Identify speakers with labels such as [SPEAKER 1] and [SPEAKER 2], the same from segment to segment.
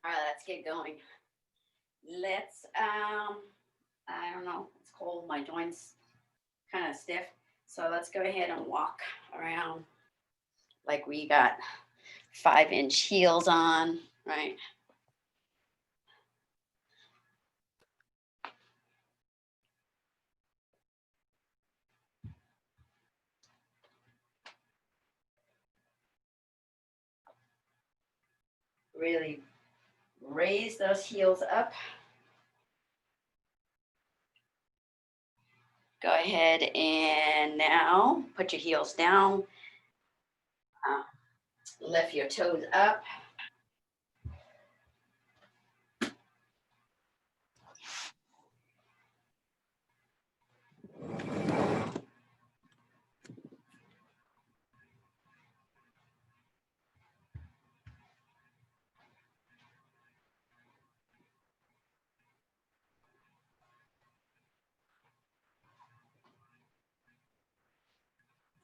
[SPEAKER 1] All right, let's get going. Let's, I don't know, it's cold, my joints kind of stiff. So let's go ahead and walk around like we got 5-inch heels on, right? Really raise those heels up. Go ahead and now put your heels down. Lift your toes up.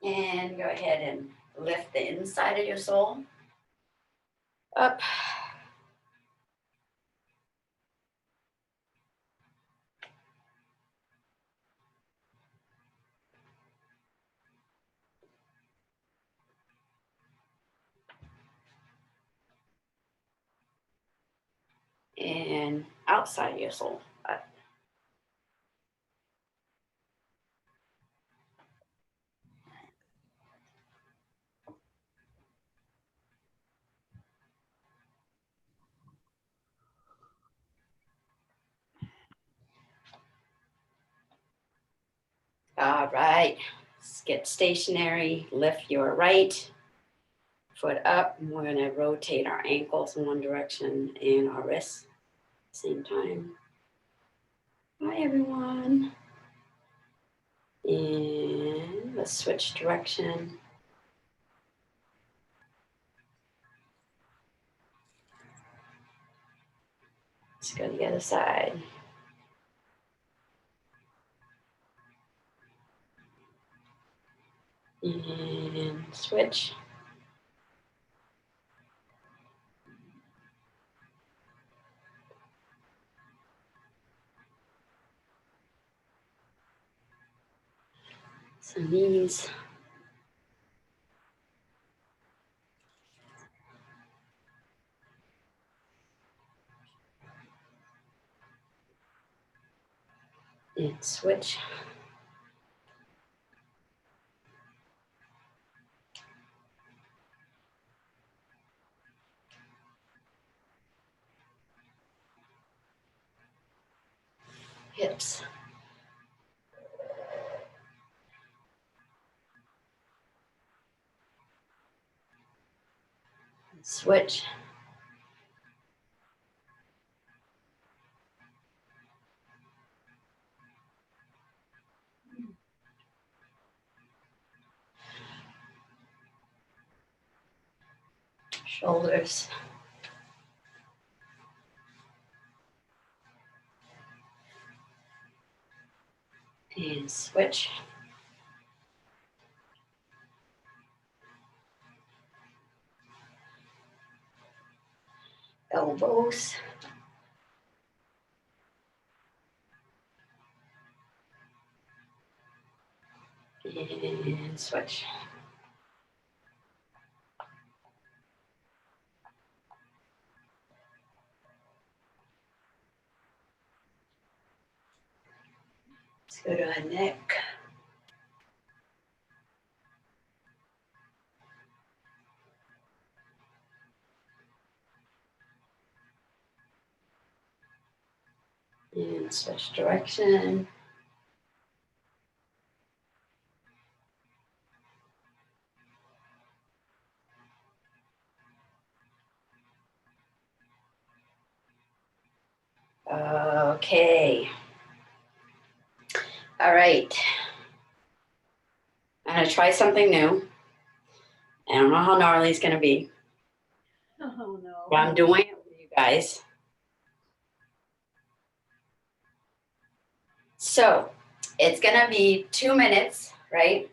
[SPEAKER 1] And go ahead and lift the inside of your sole up. And outside your sole up. All right, let's get stationary. Lift your right foot up. And we're gonna rotate our ankles in one direction and our wrists at the same time. Hi, everyone. And let's switch direction. Let's go to the other side. And switch. So knees. And switch. Hips. Switch. Shoulders. And switch. Elbows. And switch. Let's go to our neck. And switch direction. Okay. All right. I'm going to try something new. I don't know how gnarly it's going to be.
[SPEAKER 2] Oh, no.
[SPEAKER 1] But I'm doing it with you guys. So it's going to be 2 minutes, right?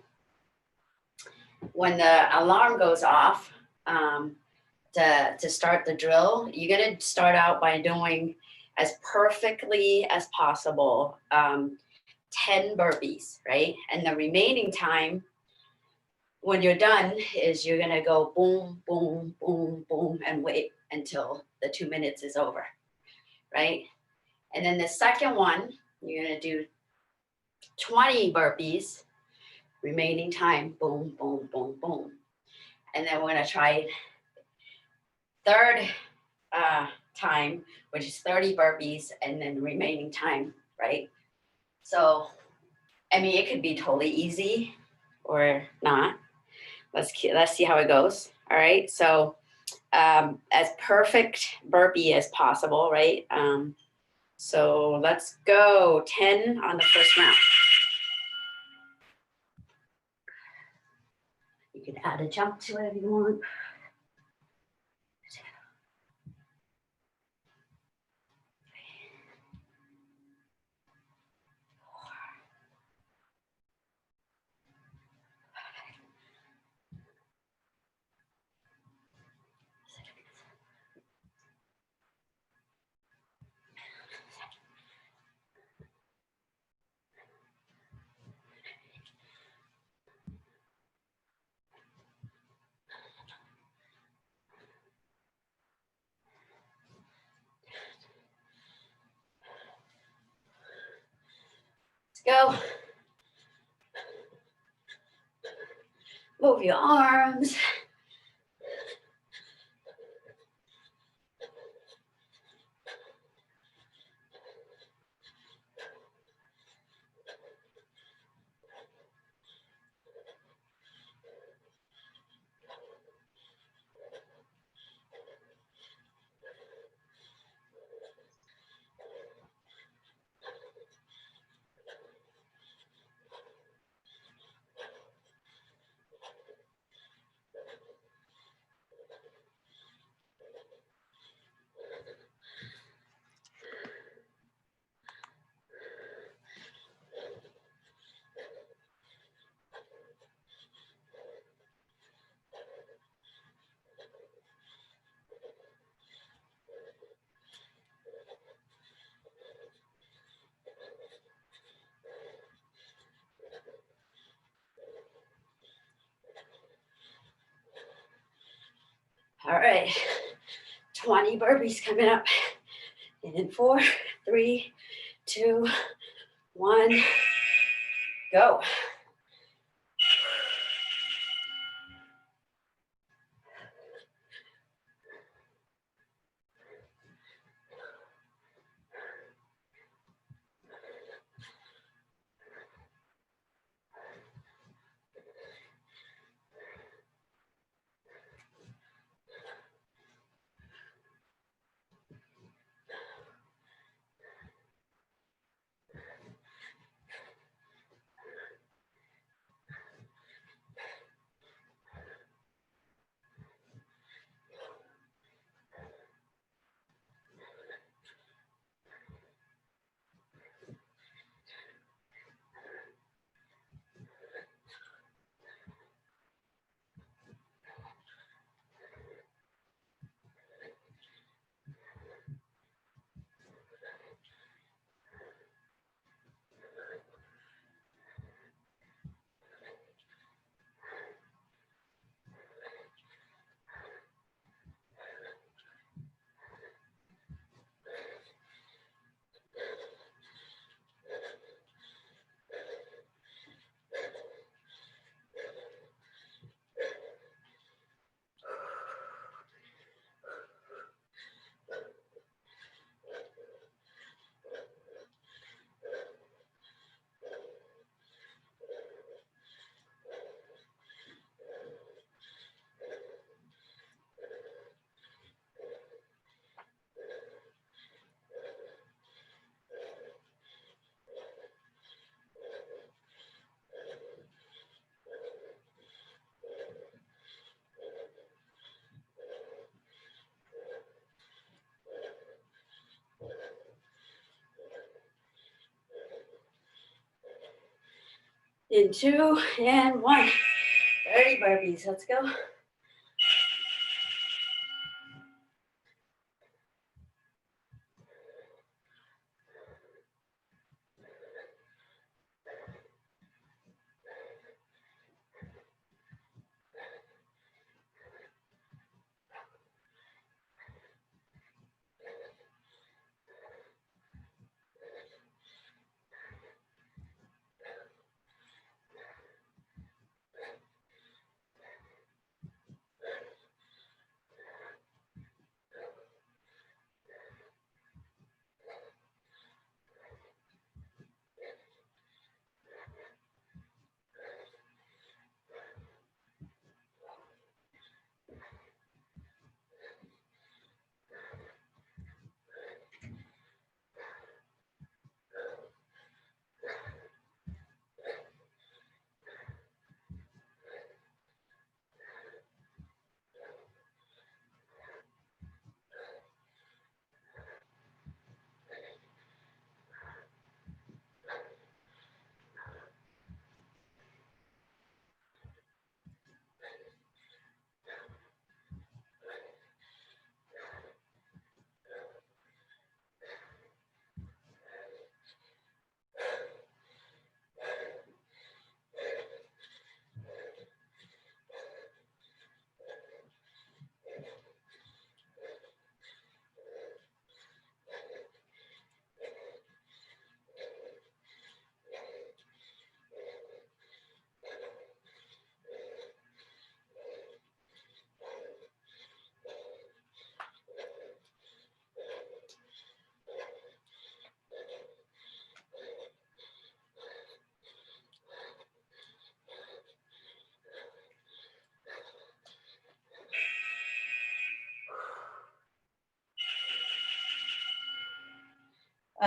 [SPEAKER 1] When the alarm goes off, to to start the drill, you're gonna start out by doing as perfectly as possible 10 burpees, right? And the remaining time, when you're done, is you're gonna go boom, boom, boom, boom, and wait until the 2 minutes is over, right? And then the second one, you're gonna do 20 burpees, remaining time, boom, boom, boom, boom. And then we're gonna try third time, which is 30 burpees, and then remaining time, right? So, I mean, it could be totally easy or not. Let's see how it goes. All right. So, as perfect burpee as possible, right? So let's go 10 on the first round. You can add a jump to it if you want. Let's go. Move your arms. All right, 20 burpees coming up. In 4, 3, 2, 1, go. In 2 and 1. 30 burpees. Let's go.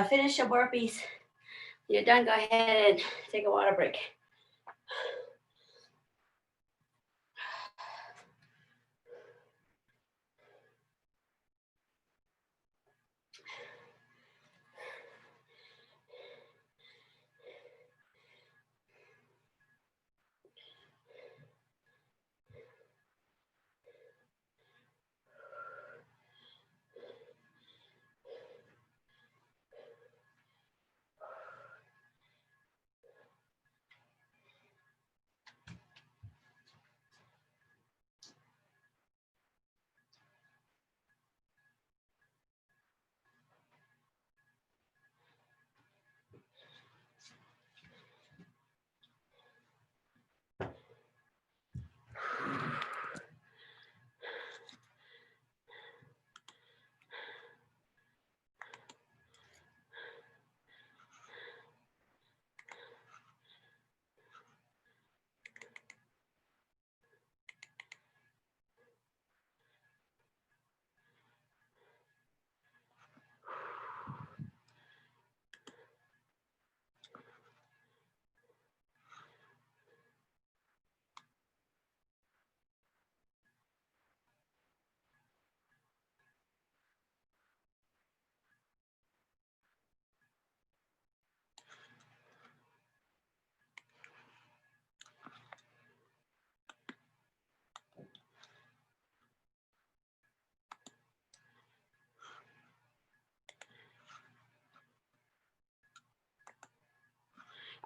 [SPEAKER 1] Finish your burpees. When you're done, go ahead and take a water break.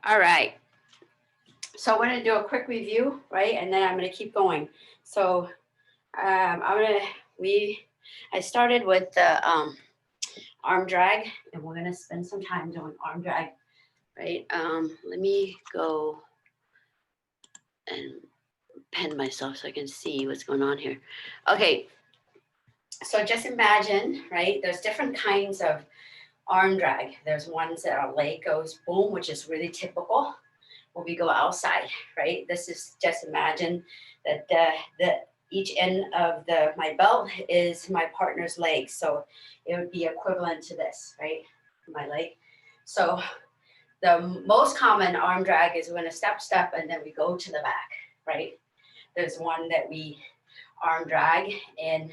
[SPEAKER 1] All right. So we're going to do a quick review, right? And then I'm going to keep going. So I started with the arm drag, and we're going to spend some time doing arm drag, right? Let me go and pen myself so I can see what's going on here. Okay. So just imagine, right? There's different kinds of arm drag. There's ones that our leg goes boom, which is really typical when we go outside, right? This is just imagine that the each end of my belt is my partner's leg. So it would be equivalent to this, right? My leg. So the most common arm drag is when a step, and then we go to the back, right? There's one that we arm drag and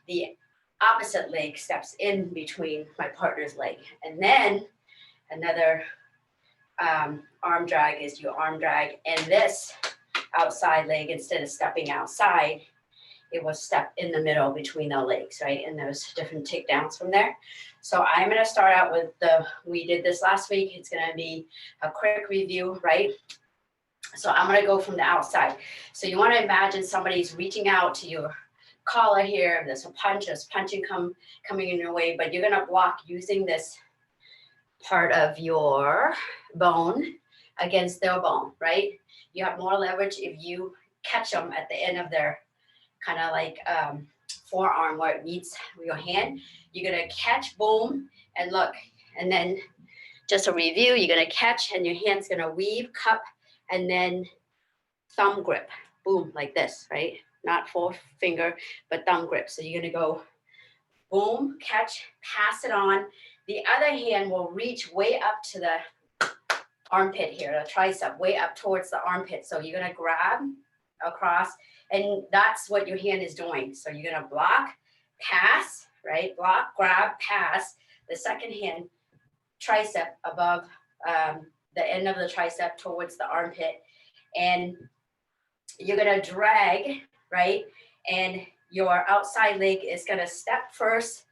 [SPEAKER 1] the opposite leg steps in between my partner's leg. And then another arm drag is you arm drag, and this outside leg, instead of stepping outside, it will step in the middle between the legs, right? And there's different takedowns from there. So I'm going to start out with we did this last week. It's going to be a quick review, right? So I'm going to go from the outside. So you want to imagine somebody's reaching out to your collar here. There's a punch, there's punching coming in your way, but you're going to block using this part of your bone against their bone, right? You have more leverage if you catch them at the end of their kind of like forearm where it meets your hand. You're going to catch, boom, and look. And then just a review, you're going to catch and your hand's going to weave, cup, and then thumb grip, boom, like this, right? Not forefinger, but thumb grip. So you're going to go boom, catch, pass it on. The other hand will reach way up to the armpit here, the tricep, way up towards the armpit. So you're going to grab across, and that's what your hand is doing. So you're going to block, pass, right? Block, grab, pass. The second hand, tricep above the end of the tricep towards the armpit. And you're going to drag, right? And your outside leg is going to step first,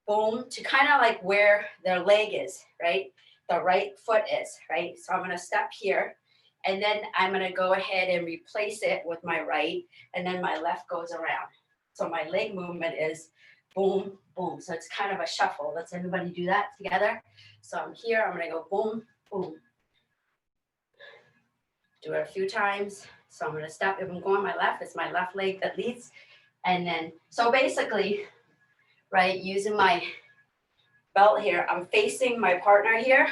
[SPEAKER 1] boom, to kind of like where their leg is, right? The right foot is, right? So I'm going to step here, and then I'm going to go ahead and replace it with my right, and then my left goes around. So my leg movement is boom, boom. So it's kind of a shuffle. Let's everybody do that together. So I'm here, I'm going to go boom, boom. Do it a few times. So I'm going to step. If I'm going my left, it's my left leg that leads. And then, so basically, right, using my belt here, I'm facing my partner here.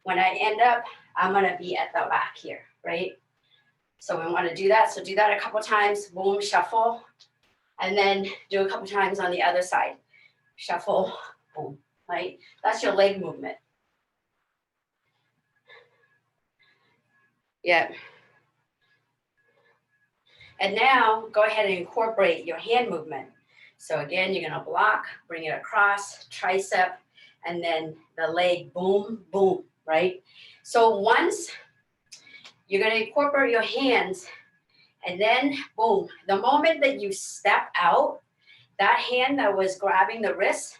[SPEAKER 1] When I end up, I'm going to be at the back here, right? So we want to do that. So do that a couple times, boom, shuffle. And then do a couple times on the other side. Shuffle, boom. right? That's your leg movement. Yeah. And now go ahead and incorporate your hand movement. So again, you're gonna block, bring it across, tricep, and then the leg, boom, boom, right? So once you're gonna incorporate your hands, and then boom, the moment that you step out, that hand that was grabbing the wrist,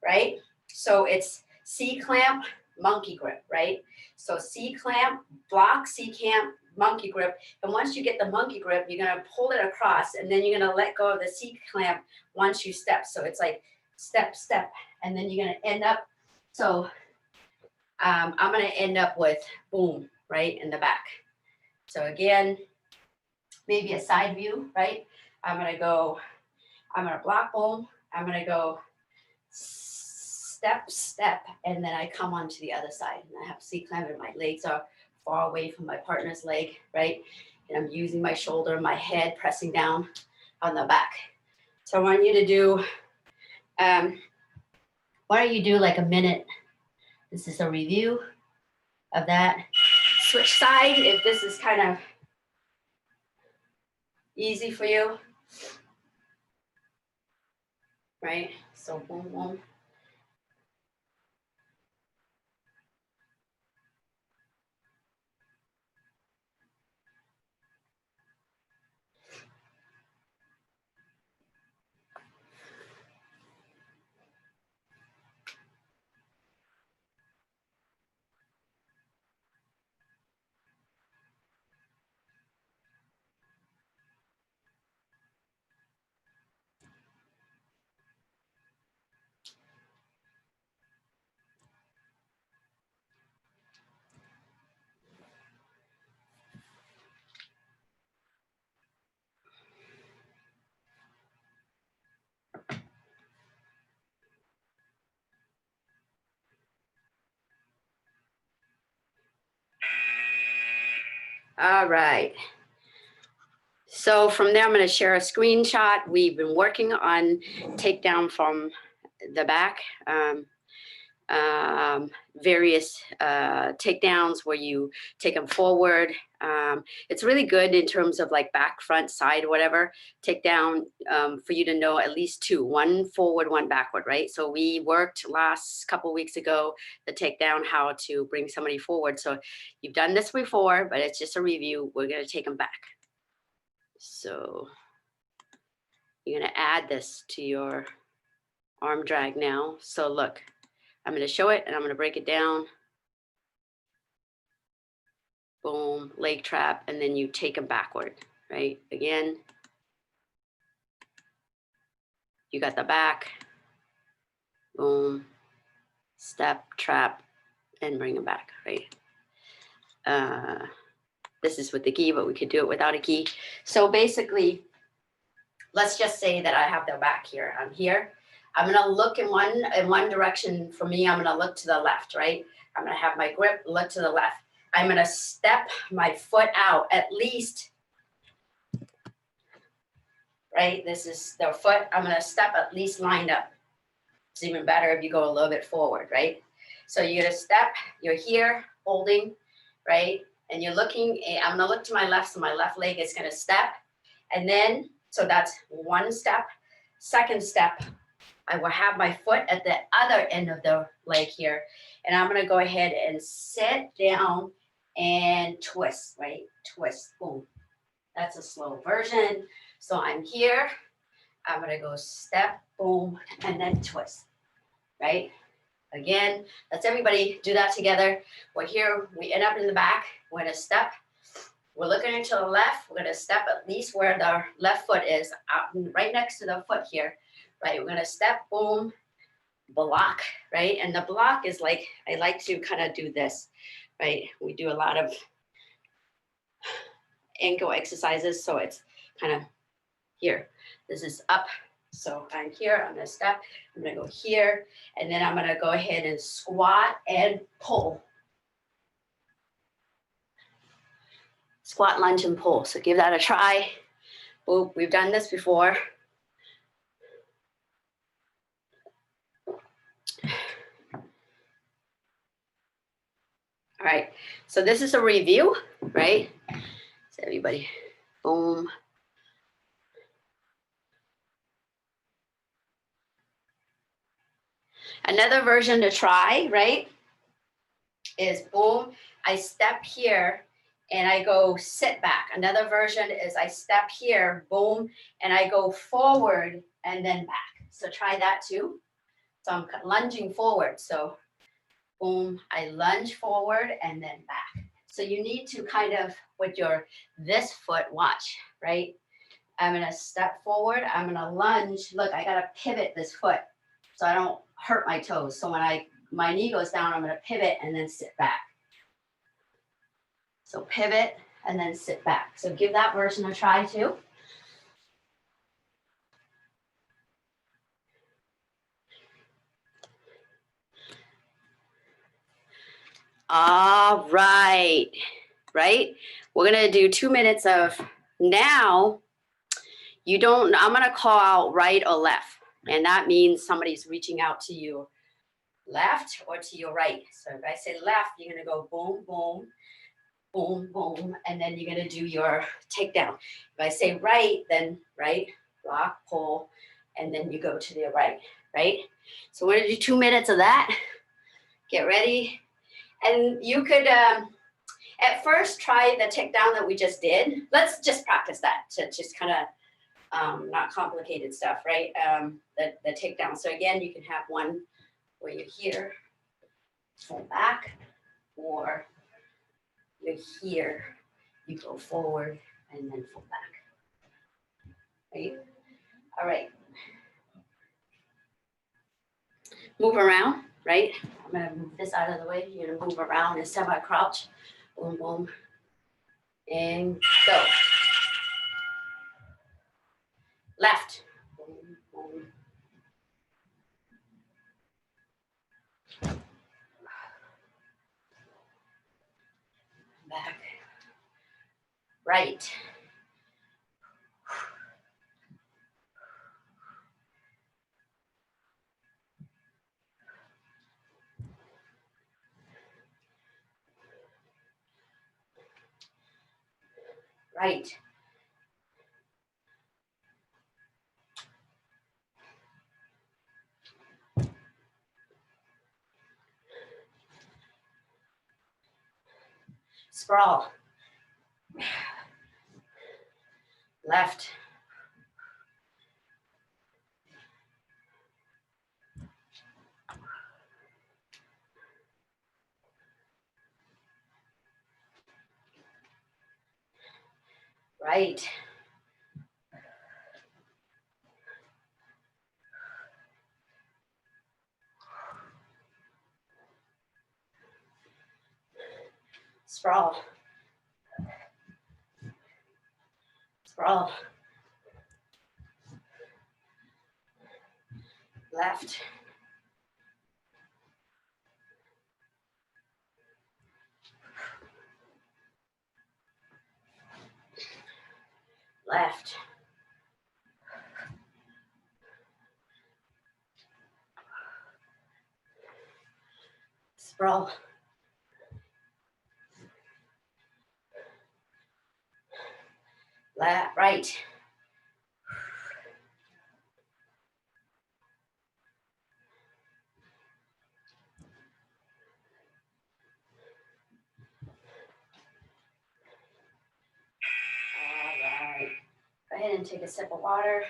[SPEAKER 1] right? So it's C-clamp, monkey grip, right? So C-clamp, block, C-clamp, monkey grip. And once you get the monkey grip, you're gonna pull it across, and then you're gonna let go of the C-clamp once you step. So it's like step, step, and then you're gonna end up, so I'm gonna end up with boom, right, in the back. So again, maybe a side view, right? I'm gonna block, boom, I'm gonna go step, step, and then I come onto the other side, and I have C-clamp, and my legs are far away from my partner's leg, right? And I'm using my shoulder, my head pressing down on the back. So I want you to do, why don't you do like a minute? This is a review of that. Switch side if this is kind of easy for you, right? So boom, boom. All right. So from there, I'm going to share a screenshot. We've been working on takedown from the back, various takedowns where you take them forward. It's really good in terms of like back, front, side, whatever, takedown for you to know at least two, one forward, one backward, right? So we worked last couple weeks ago, the takedown, how to bring somebody forward. So you've done this before, but it's just a review. We're going to take them back. So you're gonna add this to your arm drag now. So look, I'm gonna show it and I'm gonna break it down. Boom, leg trap, and then you take them backward, right? Again, you got the back, boom, step, trap, and bring them back, right? This is with the gi, but we could do it without a gi. So basically, let's just say that I have the back here. I'm here. I'm gonna look in one direction. For me, I'm gonna look to the left, right? I'm gonna have my grip, look to the left. I'm gonna step my foot out at least, right? This is the foot. I'm gonna step at least lined up. It's even better if you go a little bit forward, right? So you're gonna step, you're here holding, right? And you're looking, I'm gonna look to my left, so my left leg is gonna step. And then, so that's one step. Second step, I will have my foot at the other end of the leg here. And I'm gonna go ahead and sit down and twist, right? Twist, boom. That's a slow version. So I'm here, I'm gonna go step, boom, and then twist, right? Again, let's everybody do that together. We're here, we end up in the back, we're gonna step. We're looking into the left, we're gonna step at least where the left foot is, right next to the foot here, right? We're gonna step, boom, block, right? And the block is like, I like to kind of do this, right? We do a lot of ankle exercises, so it's kind of here. This is up, so I'm here, I'm gonna step, I'm gonna go here, and then I'm gonna go ahead and squat and pull. Squat, lunge, and pull. So give that a try. Boop, we've done this before. All right, so this is a review, right? So everybody, boom. Another version to try, right, is boom, I step here and I go sit back. Another version is I step here, boom, and I go forward and then back. So try that too. So I'm lunging forward. So boom, I lunge forward and then back. So you need to kind of, with your, this foot, watch, right? I'm gonna step forward, I'm gonna lunge. Look, I gotta pivot this foot so I don't hurt my toes. So when my knee goes down, I'm gonna pivot and then sit back. So pivot and then sit back. So give that version a try too. All right, right? We're gonna do 2 minutes of now. I'm gonna call out right or left. And that means somebody's reaching out to you left or to your right. So if I say left, you're gonna go boom, boom, boom, boom, and then you're gonna do your takedown. If I say right, then right, block, pull, and then you go to the right, right? So we're gonna do 2 minutes of that. Get ready. And you could, at first, try the takedown that we just did. Let's just practice that to just kind of, not complicated stuff, right? The takedown. So again, you can have one where you're here, pull back, or you're here, you go forward and then pull back, right? All right. Move around, right? I'm gonna move this out of the way. You're gonna move around in semi-crouch. Boom, boom. And go. Left. Boom, boom. Back. Right. Right. Sprawl. Left. Right. Sprawl. Sprawl. Left. Left. Sprawl. Left. Right. All right. Go ahead and take a sip of water.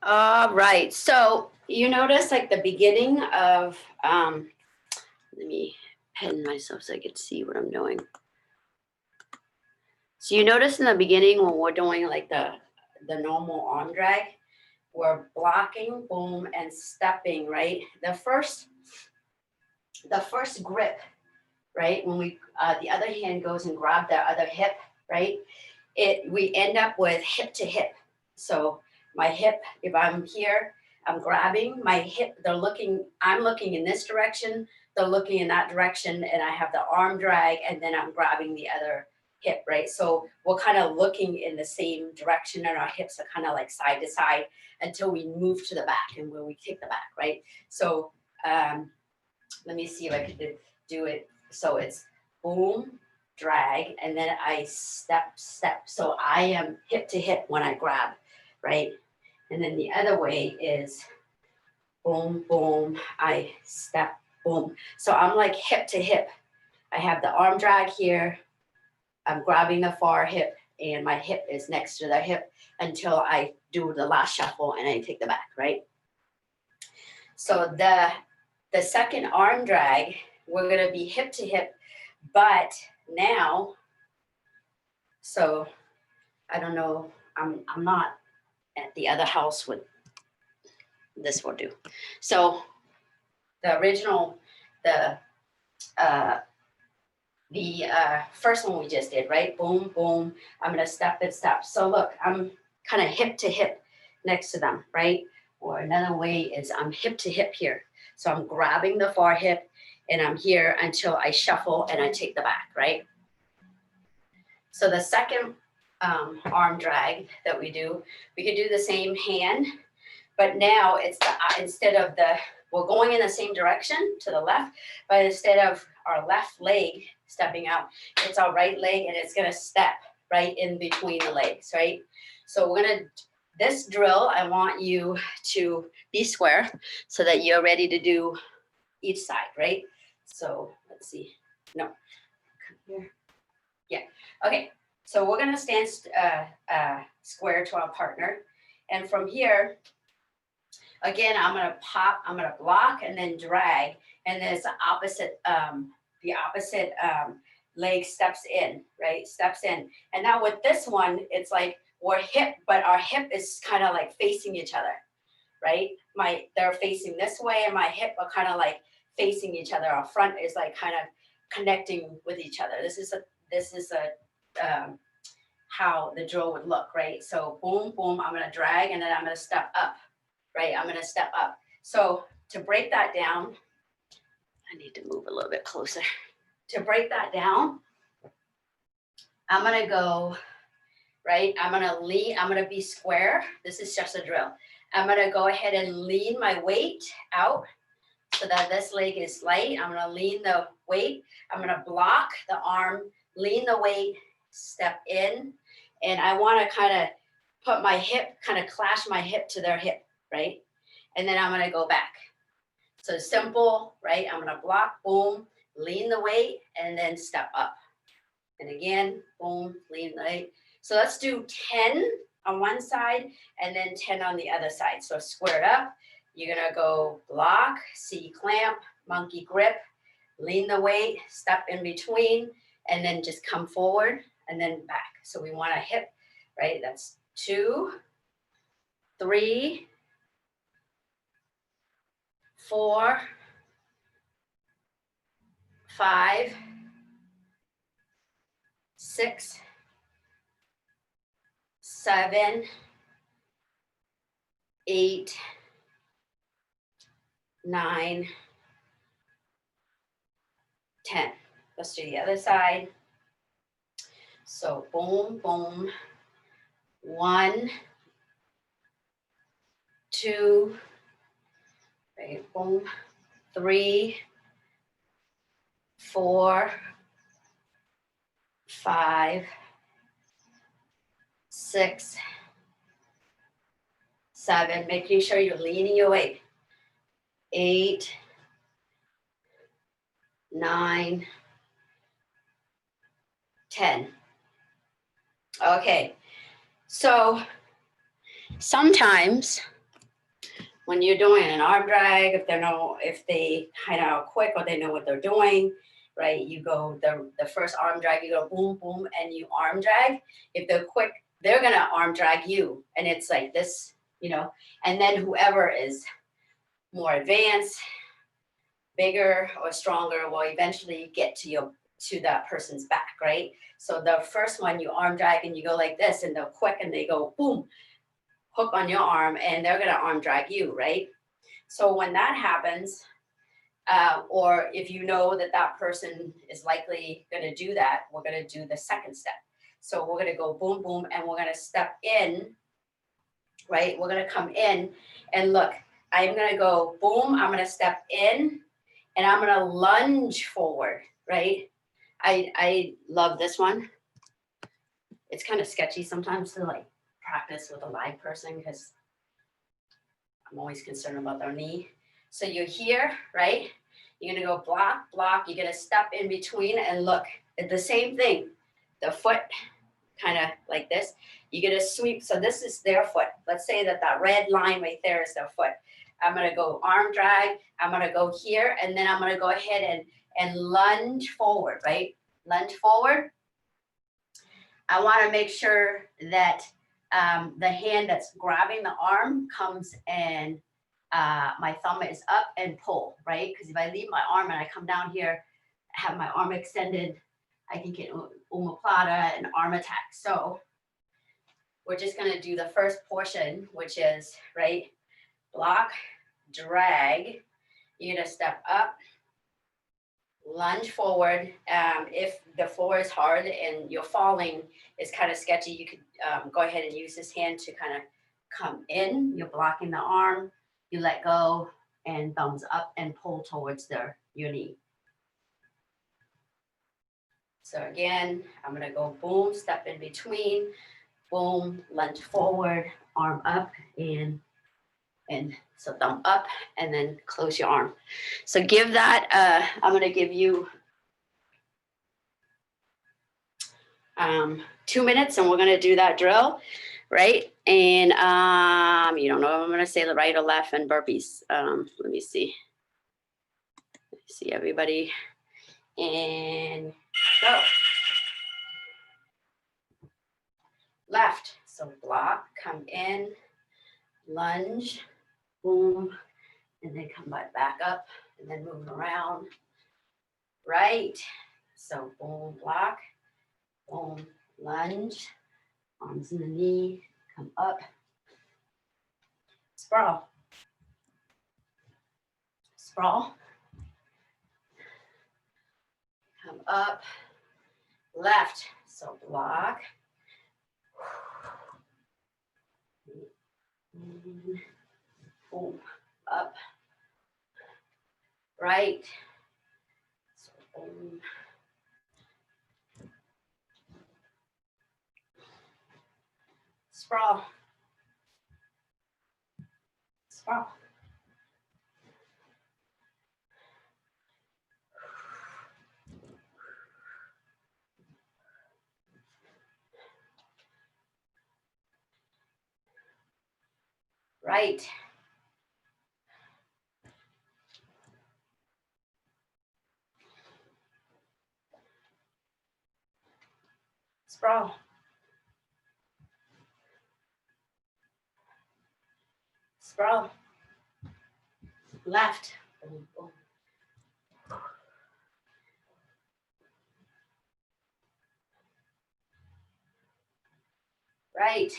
[SPEAKER 1] All right, so you notice like the beginning of, let me pen myself so I can see what I'm doing. So you notice in the beginning when we're doing like the normal arm drag, we're blocking, boom, and stepping, right? The first the first grip, right? When we, the other hand goes and grab the other hip, right? We end up with hip to hip. So my hip, if I'm here, I'm grabbing my hip, I'm looking in this direction, they're looking in that direction, and I have the arm drag, and then I'm grabbing the other hip, right? So we're kind of looking in the same direction, and our hips are kind of like side to side until we move to the back, and when we kick the back, right? So let me see if I could do it. So it's boom, drag, and then I step. So I am hip to hip when I grab, right? And then the other way is boom, boom, I step, boom. So I'm like hip to hip. I have the arm drag here. I'm grabbing the far hip, and my hip is next to the hip until I do the last shuffle and I take the back, right? So the second arm drag, we're gonna be hip to hip, but now, so I don't know, I'm not at the other house with this will do. So the original, the first one we just did, right? Boom, boom. I'm gonna step and step. So look, I'm kind of hip to hip next to them, right? Or another way is I'm hip to hip here. So I'm grabbing the far hip and I'm here until I shuffle and I take the back, right? So the second arm drag that we could do the same hand, but now it's instead of we're going in the same direction to the left, but instead of our left leg stepping out, it's our right leg, and it's gonna step right in between the legs, right? So this drill, I want you to be square so that you're ready to do each side, right? So let's see, no, come here, yeah, okay. So we're gonna stand square to our partner, and from here, again, I'm gonna pop, I'm gonna block and then drag, and then it's the opposite leg steps in, right? Steps in. And now with this one, it's like we're hip, but our hip is kind of like facing each other, right? They're facing this way, and my hip are kind of like facing each other. Our front is like kind of connecting with each other. This is how the drill would look, right? So boom, boom, I'm gonna drag, and then I'm gonna step up. Right, I'm gonna step up. So to break that down, I need to move a little bit closer. To break that down, I'm gonna go, right? I'm gonna lean, I'm gonna be square. This is just a drill. I'm gonna go ahead and lean my weight out so that this leg is light. I'm gonna lean the weight. I'm gonna block the arm, lean the weight, step in. And I wanna kind of put my hip, kind of clash my hip to their hip, right? And then I'm gonna go back. So simple, right? I'm gonna block, boom, lean the weight, and then step up. And again, boom, lean the weight. So let's do 10 on one side and then 10 on the other side. So squared up, you're gonna go block, C clamp, monkey grip, lean the weight, step in between, and then just come forward and then back. So we want a hip, right? That's 2, 3, 4, 5, 6, 7, 8, 9, 10. Let's do the other side. So boom, boom. 1, 2, right, boom. 3, 4, 5, 6, 7. Making sure you're leaning your weight. 8, 9, 10. Okay, so sometimes when you're doing an arm drag, if they kind of quick or they know what they're doing, right? You go the first arm drag, you go boom, boom, and you arm drag. If they're quick, they're gonna arm drag you, and it's like this, and then whoever is more advanced, bigger or stronger will eventually get to that person's back, right? So the first one, you arm drag and you go like this, and they're quick and they go boom, hook on your arm, and they're gonna arm drag you, right? So when that happens, or if you know that that person is likely gonna do that, we're gonna do the second step. So we're gonna go boom, boom, and we're gonna step in, right? We're gonna come in and look, I'm gonna go boom, I'm gonna step in, and I'm gonna lunge forward, right? I love this one. It's kind of sketchy sometimes to like practice with a live person because I'm always concerned about their knee. So you're here, right? You're gonna go block, block. You're gonna step in between and look at the same thing. The foot kind of like this. You're gonna sweep. So this is their foot. Let's say that that red line right there is their foot. I'm gonna go arm drag. I'm gonna go here, and then I'm gonna go ahead and lunge forward, right? Lunge forward. I want to make sure that the hand that's grabbing the arm comes and my thumb is up and pull, right? Because if I leave my arm and I come down here, have my arm extended, I can get omoplata and arm attack. So we're just going to do the first portion, which is, right, block, drag. You're going to step up, lunge forward. If the floor is hard and you're falling, it's kind of sketchy, you could go ahead and use this hand to kind of come in. You're blocking the arm, you let go, and thumbs up and pull towards your knee. So again, I'm gonna go boom, step in between, boom, lunge forward, arm up, and so thumb up, and then close your arm. So give that, I'm gonna give you 2 minutes, and we're gonna do that drill, right? And you don't know if I'm gonna say the right or left and burpees. Let me see. See everybody, and go. Left, so block, come in, lunge, boom, and then come back up, and then move around. Right, so boom, block, boom, lunge, arms in the knee, come up, sprawl, sprawl, come up, left, so block, boom, up, right, so boom, sprawl, sprawl, right, sprawl, sprawl, left, boom, boom, right,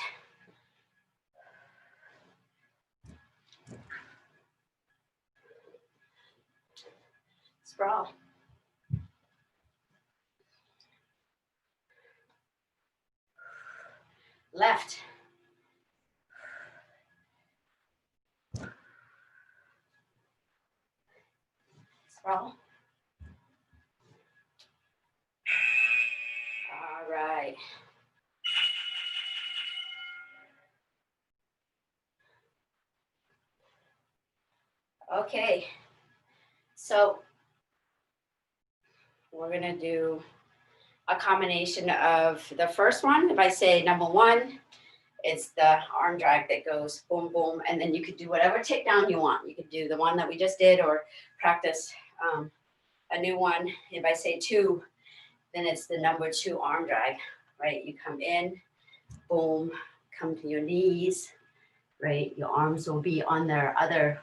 [SPEAKER 1] sprawl, left, sprawl. All right. Okay, so we're gonna do a combination of the first one. If I say number one, it's the arm drag that goes boom, boom, and then you could do whatever takedown you want. You could do the one that we just did or practice a new one. If I say two, then it's the number two arm drag, right? You come in, boom, come to your knees, right? Your arms will be on their other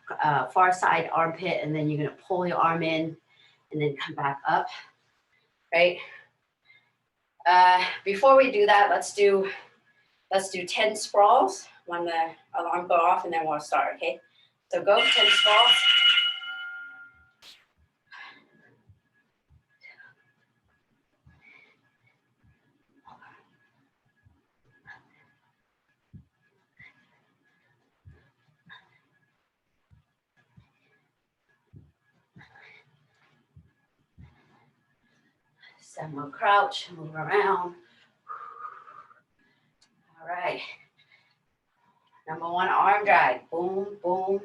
[SPEAKER 1] far side armpit, and then you're gonna pull your arm in and then come back up, right? Before we do that, let's do 10 sprawls when the alarm go off, and then we'll start, okay? So go, 10 sprawls. Semi crouch, move around. All right. Number 1, arm drag. Boom, boom.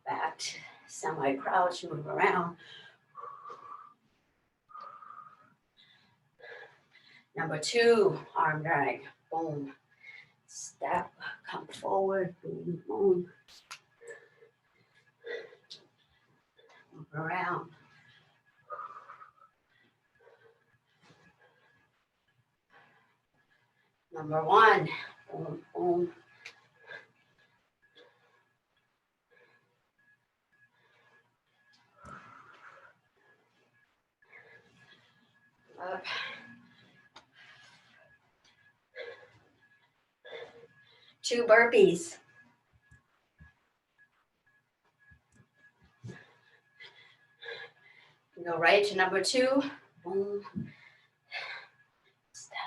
[SPEAKER 1] Back to semi crouch, move around. Number 2, arm drag. Boom. Step, come forward. Boom, boom. Move around. Number 1, boom, boom. Up. 2 burpees. Go right to number 2. Boom. Step.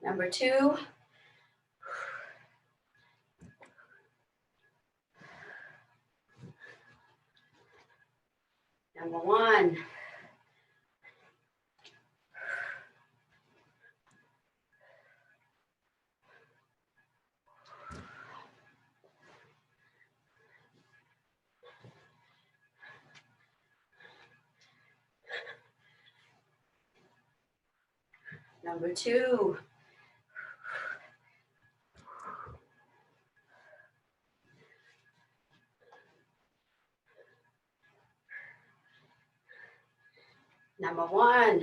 [SPEAKER 1] Number 2. Number 1. Number 2. Number 1.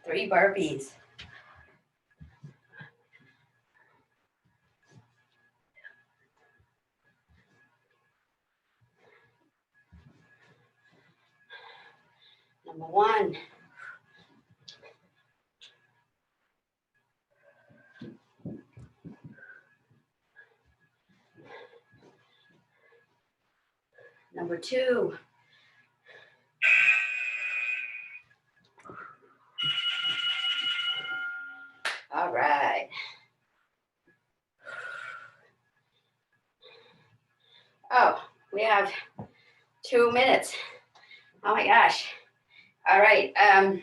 [SPEAKER 1] Three burpees. Number 1. Number 2. All right. Oh, we have 2 minutes. Oh my gosh. All right. I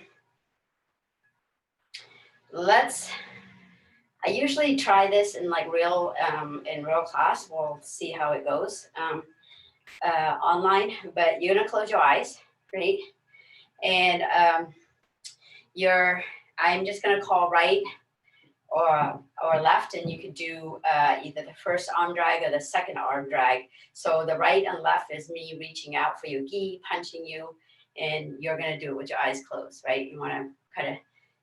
[SPEAKER 1] usually try this in like real class. We'll see how it goes online, but you're gonna close your eyes, right? And I'm just gonna call right or left, and you could do either the first arm drag or the second arm drag. So the right and left is me reaching out for your gi, punching you, and you're gonna do it with your eyes closed, right? You wanna kind of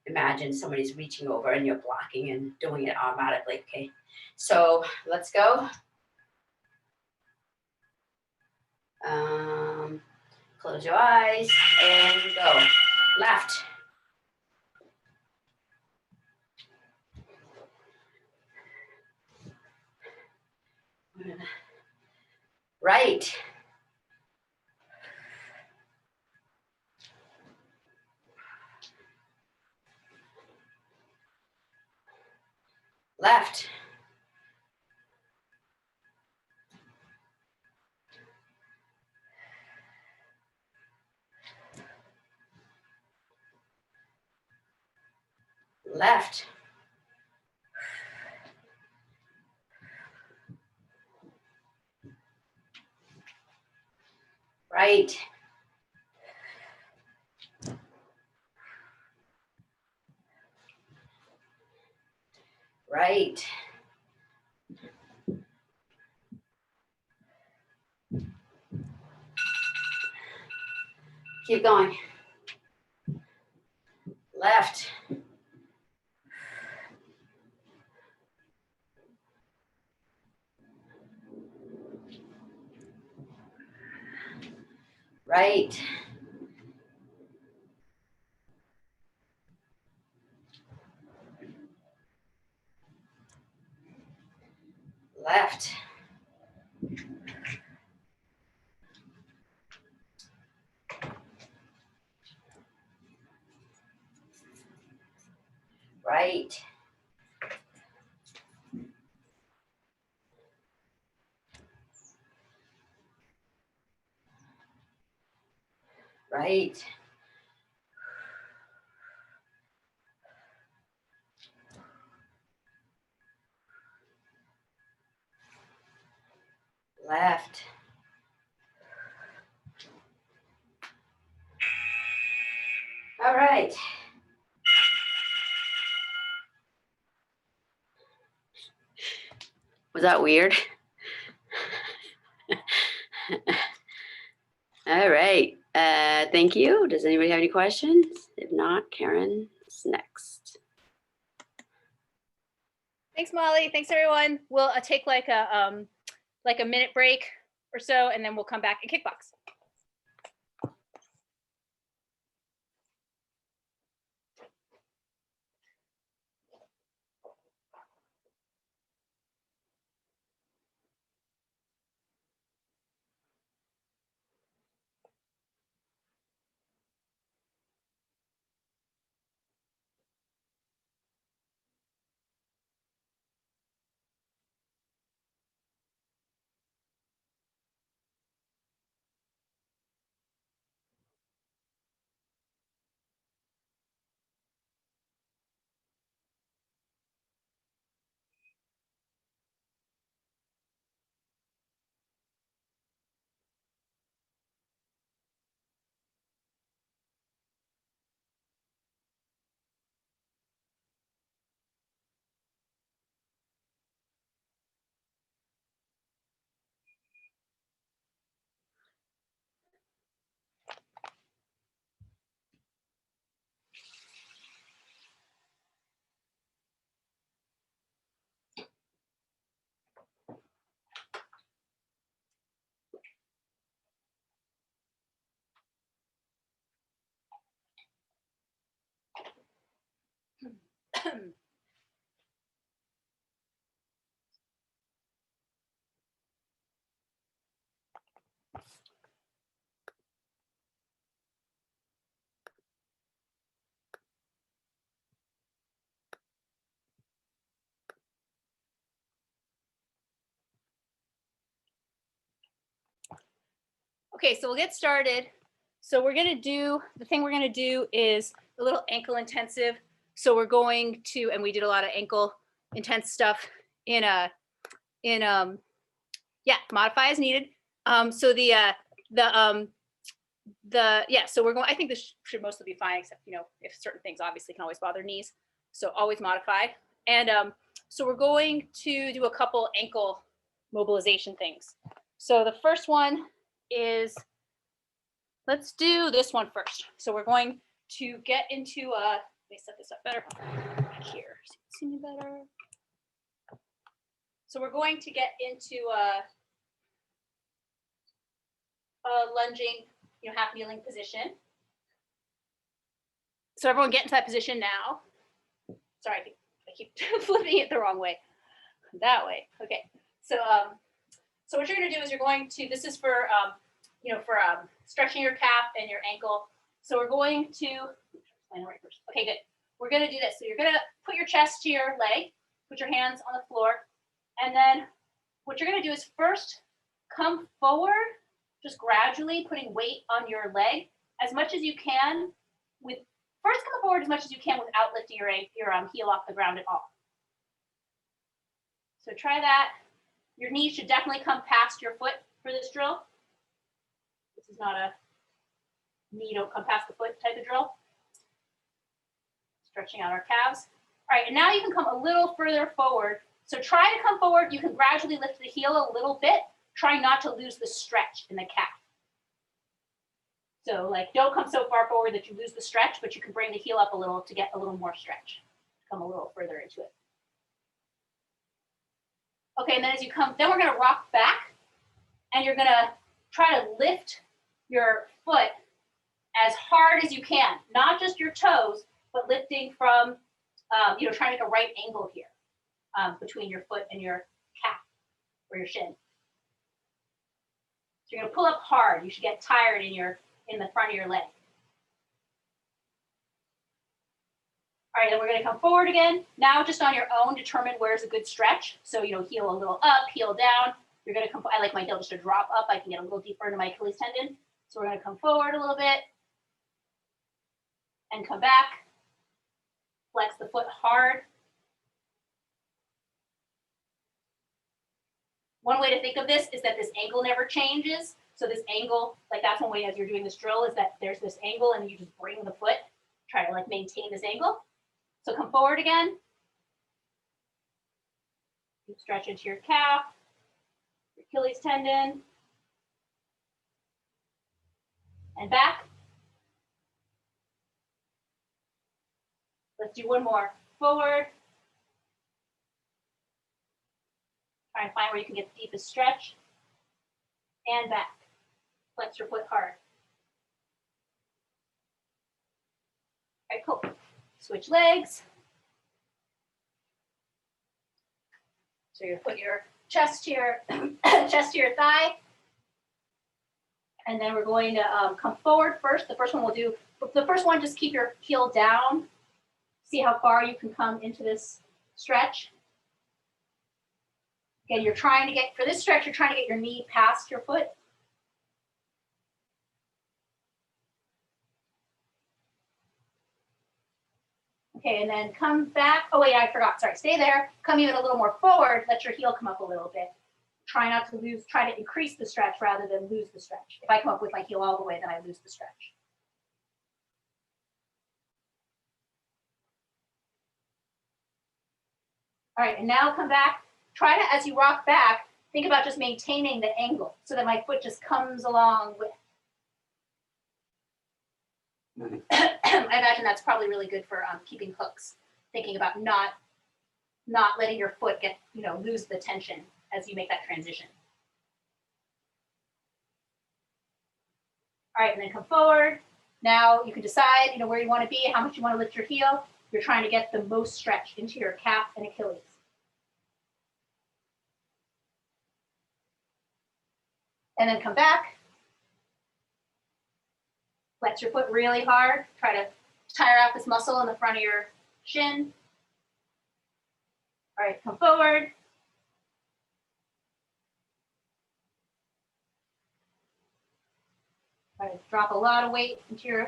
[SPEAKER 1] imagine somebody's reaching over and you're blocking and doing it automatically, okay? So let's go. Close your eyes and go. Left. Right. Left. Left. Right. Right. Keep going. Left. Right. Left. Right. Right. Left. All right. Was that weird? All right. Thank you. Does anybody have any questions? If not, Karen's next.
[SPEAKER 3] Thanks, Molly. Thanks, everyone. We'll take like a minute break or so, and then we'll come back and kickbox. Okay, so we'll get started. So the thing we're gonna do is a little ankle intensive. So we're going to, and we did a lot of ankle intense stuff in modify as needed. So so we're going, I think this should mostly be fine, except, if certain things obviously can always bother knees. So always modify. And so we're going to do a couple ankle mobilization things. So the first one is, let's do this one first. So we're going to get into let me set this up better here. See me better. So we're going to get into a lunging, half kneeling position. So everyone get into that position now. Sorry, I keep flipping it the wrong way. That way. Okay. So so what you're going to do is you're going to, this is for stretching your calf and your ankle. So we're going to, okay, good. We're going to do this. So you're going to put your chest to your leg, put your hands on the floor, and then what you're going to do is first come forward, just gradually putting weight on your leg as much as you can. First come forward as much as you can without lifting your heel off the ground at all. So try that. Your knee should definitely come past your foot for this drill. This is not a knee don't come past the foot type of drill. Stretching out our calves. All right, and now you can come a little further forward. So try to come forward. You can gradually lift the heel a little bit. Try not to lose the stretch in the calf. So like, don't come so far forward that you lose the stretch, but you can bring the heel up a little to get a little more stretch. Come a little further into it. Okay, and then as you come, then we're gonna rock back, and you're gonna try to lift your foot as hard as you can, not just your toes, but lifting from, trying to make a right angle here between your foot and your calf or your shin. So you're gonna pull up hard. You should get tired in the front of your leg. All right, then we're gonna come forward again. Now just on your own, determine where's a good stretch. So, heel a little up, heel down. You're gonna come, I like my heel just to drop up. I can get a little deeper into my Achilles tendon. So we're gonna come forward a little bit and come back. Flex the foot hard. One way to think of this is that this angle never changes. So this angle, like that's one way as you're doing this drill is that there's this angle and you just bring the foot, try to like maintain this angle. So come forward again. You stretch into your calf, your Achilles tendon, and back. Let's do one more. Forward. Try and find where you can get the deepest stretch. And back. Flex your foot hard. All right, cool. Switch legs. So you put your chest to your chest to your thigh. And then we're going to come forward first. The first one we'll do, the first one, just keep your heel down. See how far you can come into this stretch. Again, you're trying to get, for this stretch, you're trying to get your knee past your foot. Okay, and then come back. Oh wait, I forgot, sorry, stay there. Come even a little more forward, let your heel come up a little bit. Try not to lose, try to increase the stretch rather than lose the stretch. If I come up with my heel all the way, then I lose the stretch. All right, and now come back. Try to, as you rock back, think about just maintaining the angle so that my foot just comes along with. I imagine that's probably really good for keeping hooks, thinking about not letting your foot get, lose the tension as you make that transition. All right, and then come forward. Now you can decide, where you want to be, how much you want to lift your heel. You're trying to get the most stretch into your calf and Achilles. And then come back. Flex your foot really hard. Try to tire out this muscle in the front of your shin. All right, come forward. All right, drop a lot of weight into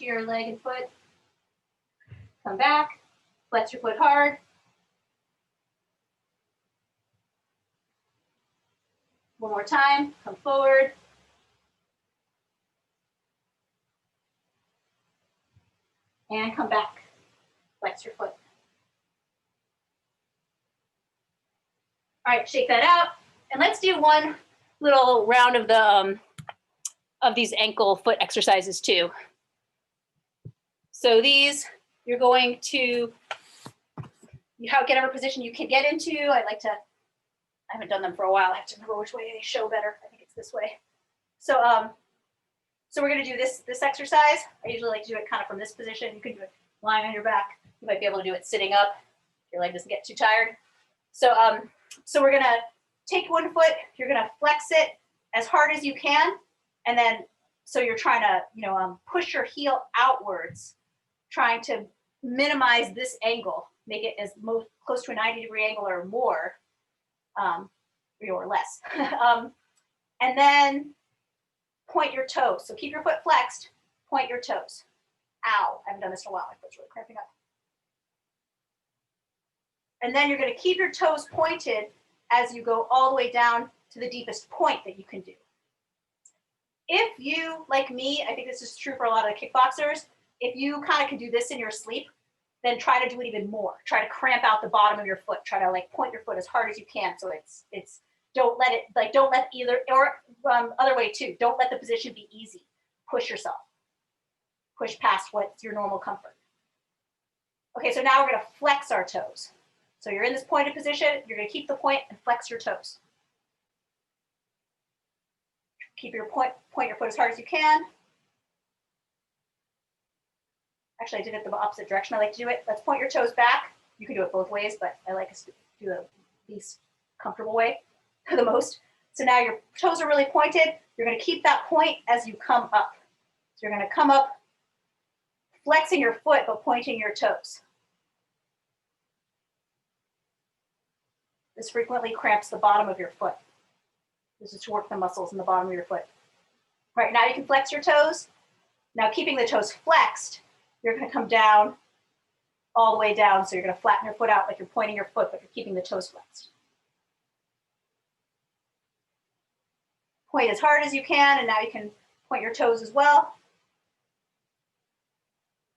[SPEAKER 3] your leg and foot. Come back. Flex your foot hard. One more time. Come forward. And come back. Flex your foot. All right, shake that out. And let's do one little round of these ankle foot exercises too. So these, you're going to get whatever position you can get into. I haven't done them for a while. I have to remember which way they show better. I think it's this way. So we're gonna do this exercise. I usually like to do it kind of from this position. You can do it lying on your back. You might be able to do it sitting up. If your leg doesn't get too tired. So we're gonna take one foot. You're gonna flex it as hard as you can, and then so you're trying to push your heel outwards, trying to minimize this angle, make it as most close to a 90-degree angle or more, or less. And then point your toes. So keep your foot flexed, point your toes. Ow, I haven't done this in a while. My foot's really cramping up. And then you're going to keep your toes pointed as you go all the way down to the deepest point that you can do. If you, like me, I think this is true for a lot of the kickboxers, if you kind of can do this in your sleep, then try to do it even more. Try to cramp out the bottom of your foot. Try to like point your foot as hard as you can. So it's don't let it, like don't let either, or other way too, don't let the position be easy. Push yourself. Push past what's your normal comfort. Okay, so now we're gonna flex our toes. So you're in this pointed position, you're gonna keep the point and flex your toes. Keep your point your foot as hard as you can. Actually, I did it the opposite direction. I like to do it. Let's point your toes back. You can do it both ways, but I like to do the least comfortable way the most. So now your toes are really pointed. You're gonna keep that point as you come up. So you're gonna come up, flexing your foot, but pointing your toes. This frequently cramps the bottom of your foot. This is to work the muscles in the bottom of your foot. All right, now you can flex your toes. Now keeping the toes flexed, you're gonna come down, all the way down. So you're gonna flatten your foot out like you're pointing your foot, but you're keeping the toes flexed. Point as hard as you can, and now you can point your toes as well.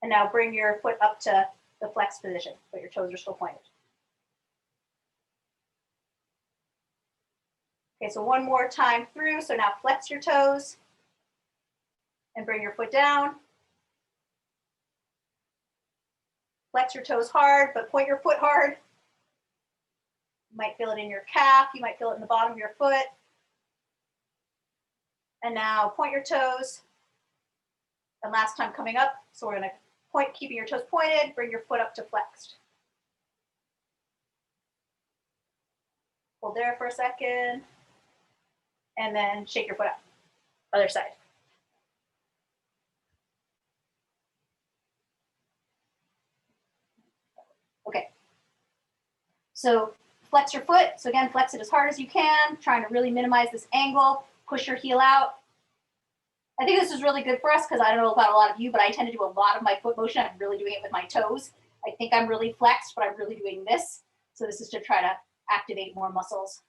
[SPEAKER 3] And now bring your foot up to the flex position, but your toes are still pointed. Okay, so one more time through. So now flex your toes and bring your foot down. Flex your toes hard, but point your foot hard. You might feel it in your calf. You might feel it in the bottom of your foot. And now point your toes. And last time coming up. So we're gonna point, keeping your toes pointed, bring your foot up to flexed. Hold there for a second. And then shake your foot up. Other side. Okay. So flex your foot. So again, flex it as hard as you can, trying to really minimize this angle. Push your heel out. I think this is really good for us because I don't know about a lot of you, but I tend to do a lot of my foot motion. I'm really doing it with my toes. I think I'm really flexed, but I'm really doing this. So this is to try to activate more muscles.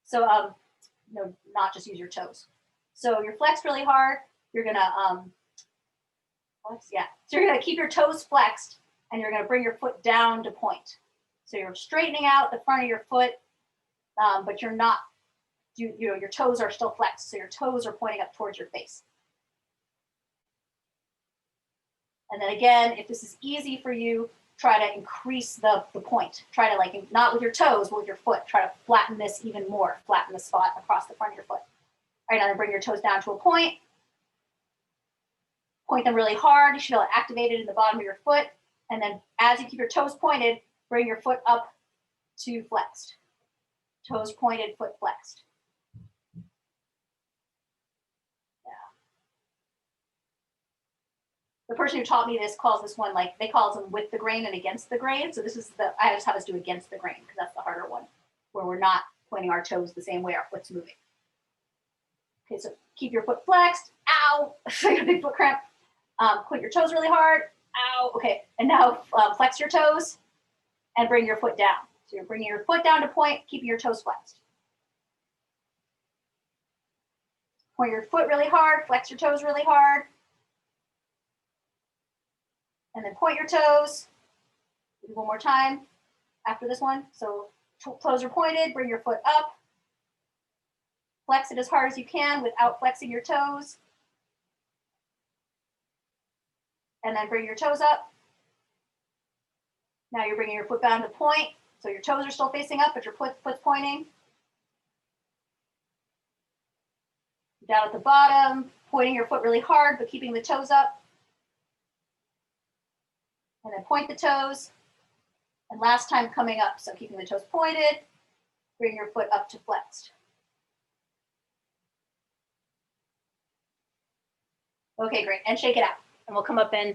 [SPEAKER 3] So no, not just use your toes. So you're flexed really hard. You're gonna flex, yeah. So you're gonna keep your toes flexed, and you're gonna bring your foot down to point. So you're straightening out the front of your foot, but you're not. You know, your toes are still flexed, so your toes are pointing up towards your face. And then again, if this is easy for you, try to increase the point. Try to, like, not with your toes, but with your foot. Try to flatten this even more. Flatten the spot across the front of your foot. All right, now then bring your toes down to a point. Point them really hard. You should feel it activated in the bottom of your foot. And then as you keep your toes pointed, bring your foot up to flexed. Toes pointed, foot flexed. The person who taught me this calls this one, like, they call them with the grain and against the grain. So this is I just have us do against the grain because that's the harder one, where we're not pointing our toes the same way our foot's moving. Okay, so keep your foot flexed. Ow, I got a big foot cramp. Point your toes really hard. Ow, okay. And now flex your toes and bring your foot down. So you're bringing your foot down to point, keeping your toes flexed. Point your foot really hard, flex your toes really hard. And then point your toes. One more time after this one. So toes are pointed, bring your foot up. Flex it as hard as you can without flexing your toes. And then bring your toes up. Now you're bringing your foot down to point. So your toes are still facing up, but your foot's pointing. Down at the bottom, pointing your foot really hard, but keeping the toes up. And then point the toes. And last time coming up, so keeping the toes pointed, bring your foot up to flexed. Okay, great, and shake it out. And we'll come up in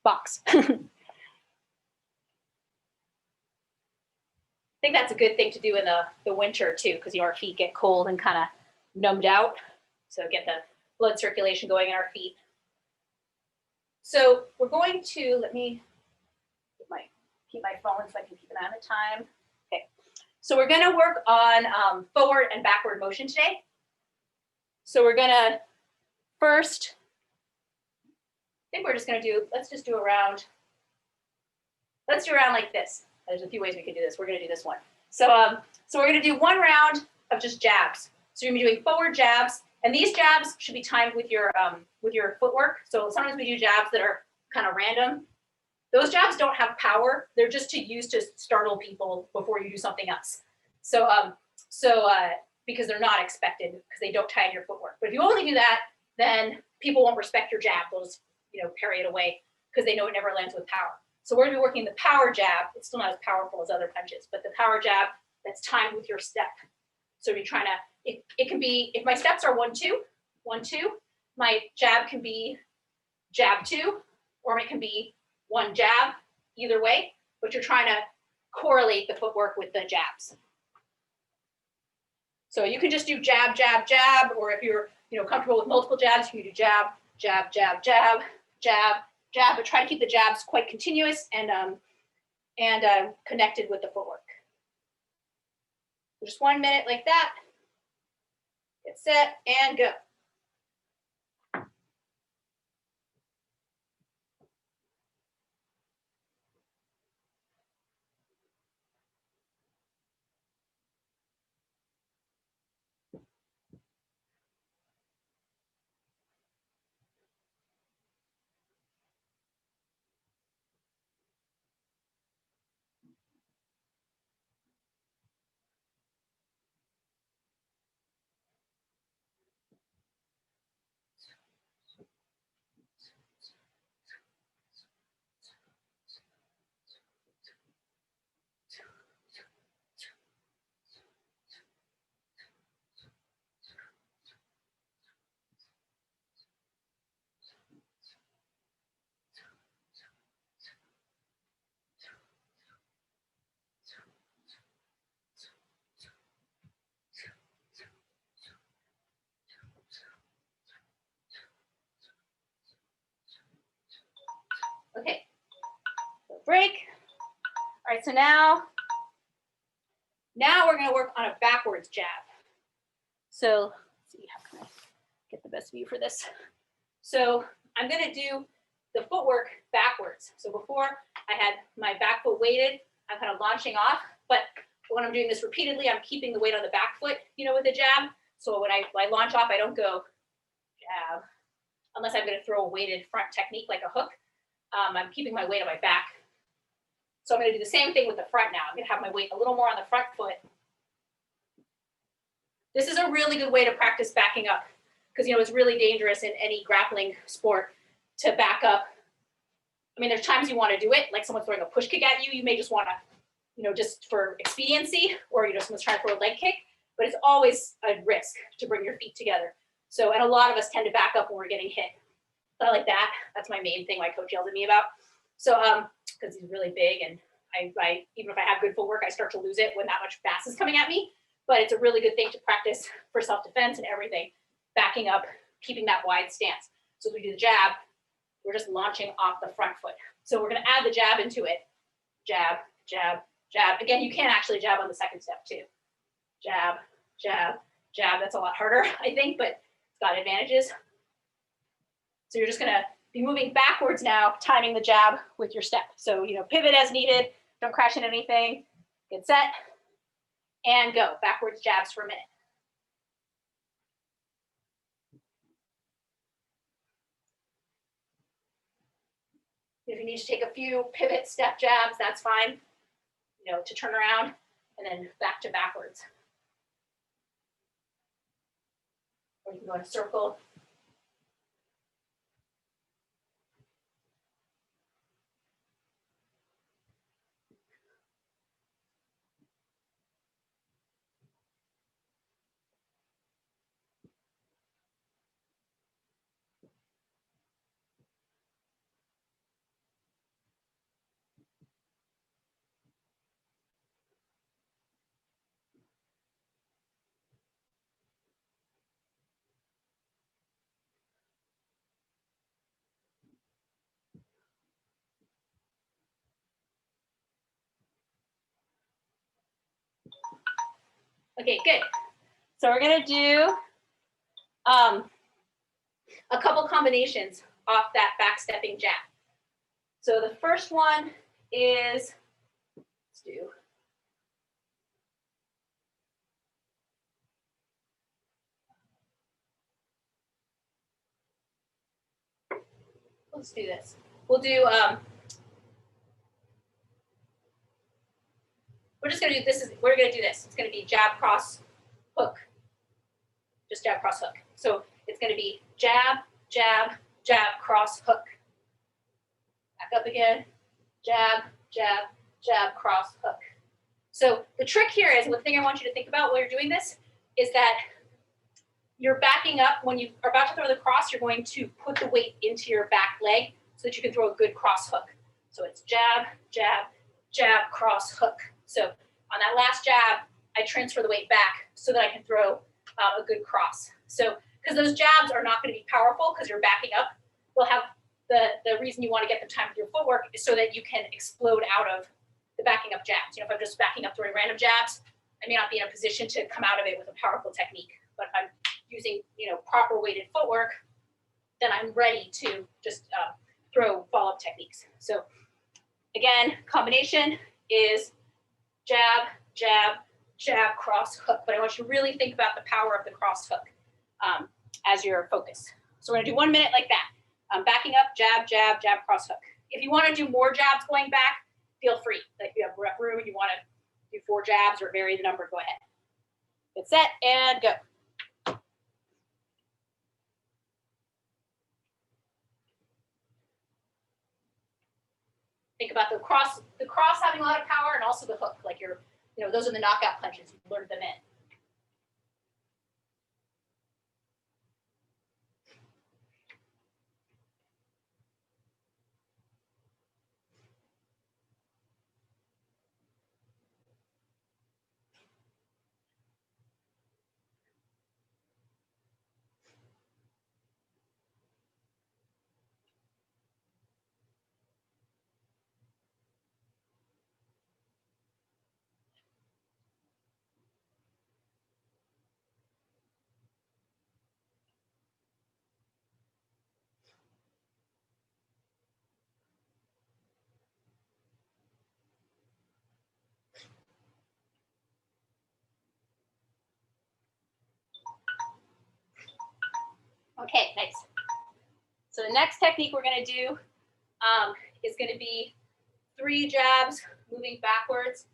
[SPEAKER 3] box. I think that's a good thing to do in the winter too, because our feet get cold and kind of numbed out. So get the blood circulation going in our feet. So we're going to, let me keep my phone so I can keep an eye on the time. Okay, so we're gonna work on forward and backward motion today. So we're gonna first, I think we're just gonna do, let's just do a round. Let's do a round like this. There's a few ways we can do this. We're gonna do this one. So, so we're gonna do one round of just jabs. So you're gonna be doing forward jabs, and these jabs should be timed with your footwork. So sometimes we do jabs that are kind of random. Those jabs don't have power. They're just to use to startle people before you do something else. So, because they're not expected, because they don't tie in your footwork. But if you only do that, then people won't respect your jab. They'll just, parry it away because they know it never lands with power. So we're gonna be working the power jab. It's still not as powerful as other punches, but the power jab that's timed with your step. So you're trying to, it can be, if my steps are 1-2, 1-2, my jab can be jab 2, or it can be 1 jab, either way, but you're trying to correlate the footwork with the jabs. So you can just do jab, jab, jab, or if you're comfortable with multiple jabs, you can do jab, jab, jab, jab, jab, jab, but try to keep the jabs quite continuous and connected with the footwork. Just 1 minute like that. Get set and go. Okay, break. All right, so now we're gonna work on a backwards jab. So let's see, how can I get the best view for this? So I'm gonna do the footwork backwards. So before I had my back foot weighted, I'm kind of launching off, but when I'm doing this repeatedly, I'm keeping the weight on the back foot, with a jab. So when I launch off, I don't go jab, unless I'm gonna throw a weighted front technique like a hook. I'm keeping my weight on my back. So I'm going to do the same thing with the front now. I'm going to have my weight a little more on the front foot. This is a really good way to practice backing up because, it's really dangerous in any grappling sport to back up. I mean, there's times you want to do it, like someone's throwing a push kick at you. You may just want to, just for expediency, or, someone's trying to throw a leg kick, but it's always a risk to bring your feet together. So, and a lot of us tend to back up when we're getting hit. But I like that. That's my main thing my coach yells at me about. So, because he's really big, and I even if I have good footwork, I start to lose it when that much mass is coming at me. But it's a really good thing to practice for self-defense and everything, backing up, keeping that wide stance. So as we do the jab, we're just launching off the front foot. So we're going to add the jab into it. Jab, jab, jab. Again, you can actually jab on the second step too. Jab, jab, jab. That's a lot harder, I think, but it's got advantages. So you're just going to be moving backwards now, timing the jab with your step. So, pivot as needed. Don't crash into anything. Get set and go. Backwards jabs for a minute. If you need to take a few pivot step jabs, that's fine, to turn around and then back to backwards. Or you can go in a circle. Okay, good. So we're gonna do a couple combinations off that backstepping jab. So the first one is, let's do, let's do this. We'll do, we're just gonna do this, we're gonna do this. It's gonna be jab, cross, hook. Just jab, cross, hook. So it's gonna be jab, jab, jab, cross, hook. Back up again, jab, jab, jab, cross, hook. So the trick here is, one thing I want you to think about while you're doing this is that you're backing up. When you are about to throw the cross, you're going to put the weight into your back leg so that you can throw a good cross hook. So it's jab, jab, jab, cross, hook. So on that last jab, I transfer the weight back so that I can throw a good cross. So because those jabs are not going to be powerful because you're backing up, they'll have the reason you want to get them timed with your footwork is so that you can explode out of the backing up jabs. You know, if I'm just backing up throwing random jabs, I may not be in a position to come out of it with a powerful technique. But if I'm using, you know, proper weighted footwork, then I'm ready to just throw follow-up techniques. So again, combination is jab, jab, jab, cross, hook. But I want you to really think about the power of the cross hook as your focus. So we're gonna do 1 minute like that. Backing up, jab, jab, jab, cross, hook. If you wanna do more jabs going back, feel free. Like if you have room and you wanna do 4 jabs or vary the number, go ahead. Get set and go. Think about the cross having a lot of power and also the hook, like you're, you know, those are the knockout punches. You learned them in. Okay, nice. So the next technique we're going to do is going to be 3 jabs moving backwards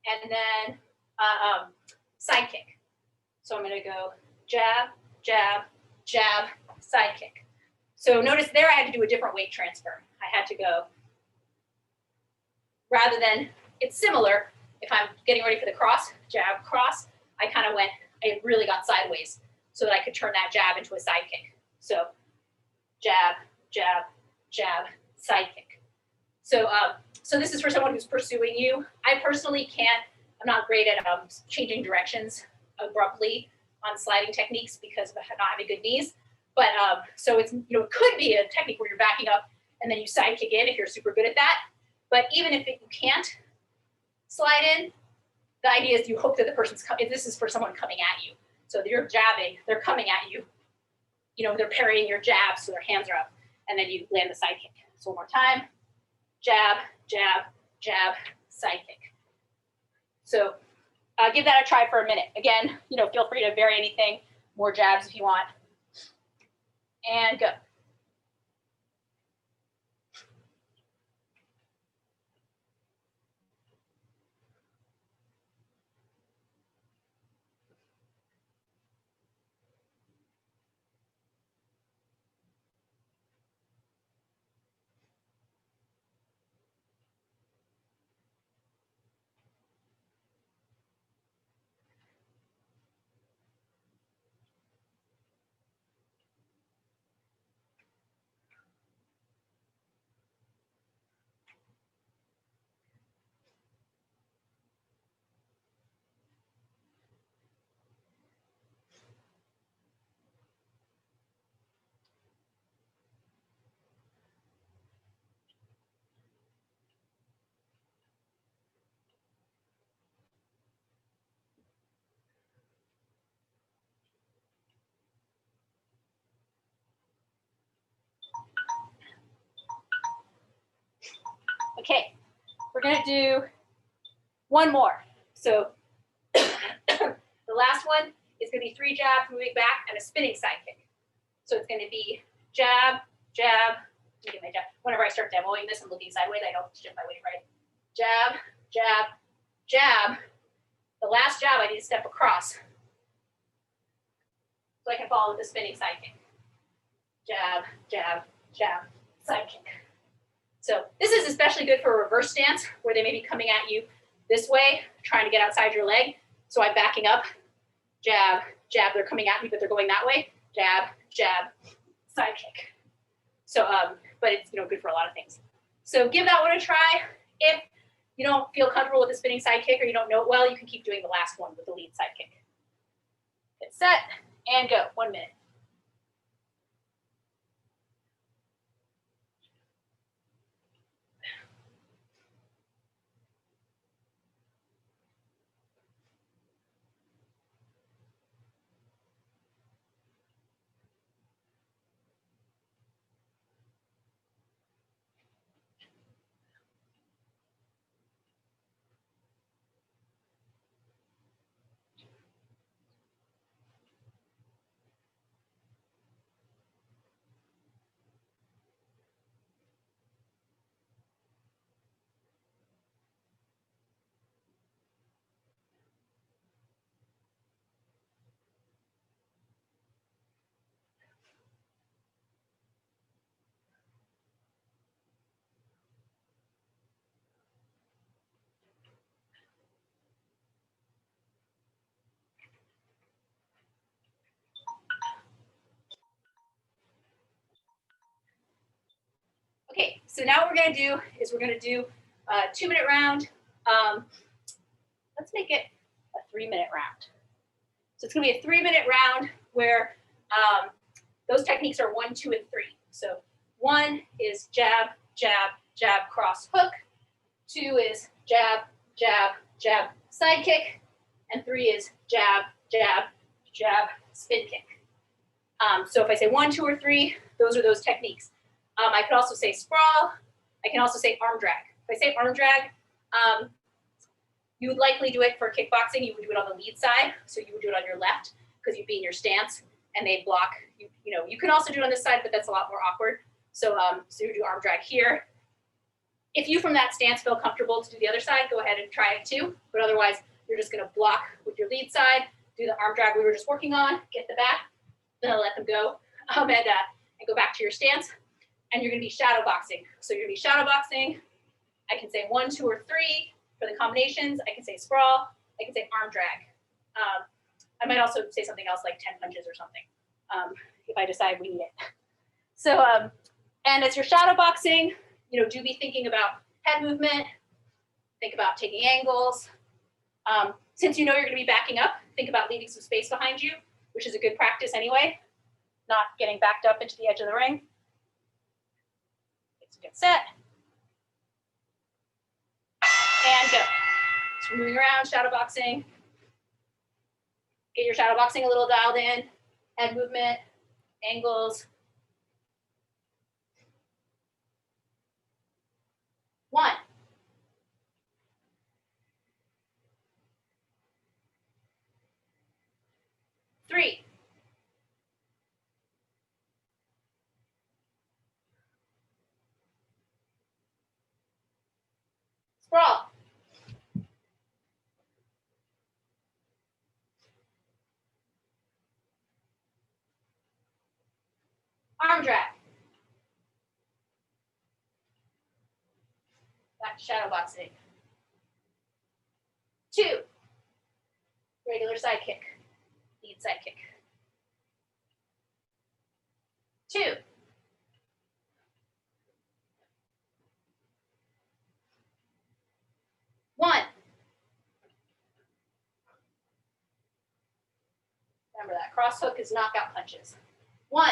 [SPEAKER 3] and then side kick. So I'm going to go jab, jab, jab, side kick. So notice there I had to do a different weight transfer. I had to go, rather than, it's similar, if I'm getting ready for the cross, jab, cross, I kind of went, I really got sideways so that I could turn that jab into a side kick. So jab, jab, jab, side kick. So so this is for someone who's pursuing you. I personally can't, I'm not great at changing directions abruptly on sliding techniques because of not having good knees. But so it's, you know, it could be a technique where you're backing up and then you side kick in if you're super good at that. But even if you can't slide in, the idea is you hope that the person's coming. This is for someone coming at you. So you're jabbing, they're coming at you. You know, they're parrying your jabs, so their hands are up, and then you land the side kick. So one more time, jab, jab, jab, side kick. So give that a try for a minute. Again, you know, feel free to vary anything, more jabs if you want. And go. Okay, we're gonna do one more. So the last one is gonna be 3 jabs, moving back, and a spinning side kick. So it's gonna be jab, jab. Let me get my jab. Whenever I start demoing this, I'm looking sideways. I don't shift my weight right. Jab, jab, jab. The last jab, I need to step across so I can follow with the spinning side kick. Jab, jab, jab, side kick. So this is especially good for a reverse stance where they may be coming at you this way, trying to get outside your leg. So I'm backing up, jab, jab. They're coming at me, but they're going that way. Jab, jab, side kick. So, but it's good for a lot of things. So give that one a try. If you don't feel comfortable with the spinning side kick or you don't know it well, you can keep doing the last one with the lead side kick. Get set and go. 1 minute. Okay, so now what we're gonna do is we're gonna do a 2-minute round. Let's make it a 3-minute round. So it's gonna be a 3-minute round where those techniques are 1, 2, and 3. So 1 is jab, jab, jab, cross hook. 2 is jab, jab, jab, side kick. And 3 is jab, jab, jab, spin kick. So if I say 1, 2, or 3, those are those techniques. I could also say sprawl. I can also say arm drag. If I say arm drag, you would likely do it for kickboxing. You would do it on the lead side. So you would do it on your left because you'd be in your stance and they'd block. You can also do it on this side, but that's a lot more awkward. So, so you do arm drag here. If you from that stance feel comfortable to do the other side, go ahead and try it too. But otherwise, you're just gonna block with your lead side, do the arm drag we were just working on, get the back, then let them go, and go back to your stance. And you're gonna be shadow boxing. So you're gonna be shadow boxing. I can say 1, 2, or 3 for the combinations. I can say sprawl. I can say arm drag. I might also say something else like 10 punches or something if I decide we need it. So, and as you're shadow boxing, do be thinking about head movement. Think about taking angles. Since you're going to be backing up, think about leaving some space behind you, which is a good practice anyway. Not getting backed up into the edge of the ring. Get set. And go. So moving around, shadow boxing. Get your shadow boxing a little dialed in. Head movement, angles. 1. 3. 4. Arm drag. Back to shadow boxing. 2. Regular side kick. Lead side kick. 2. 1. Remember that cross hook is knockout punches. 1.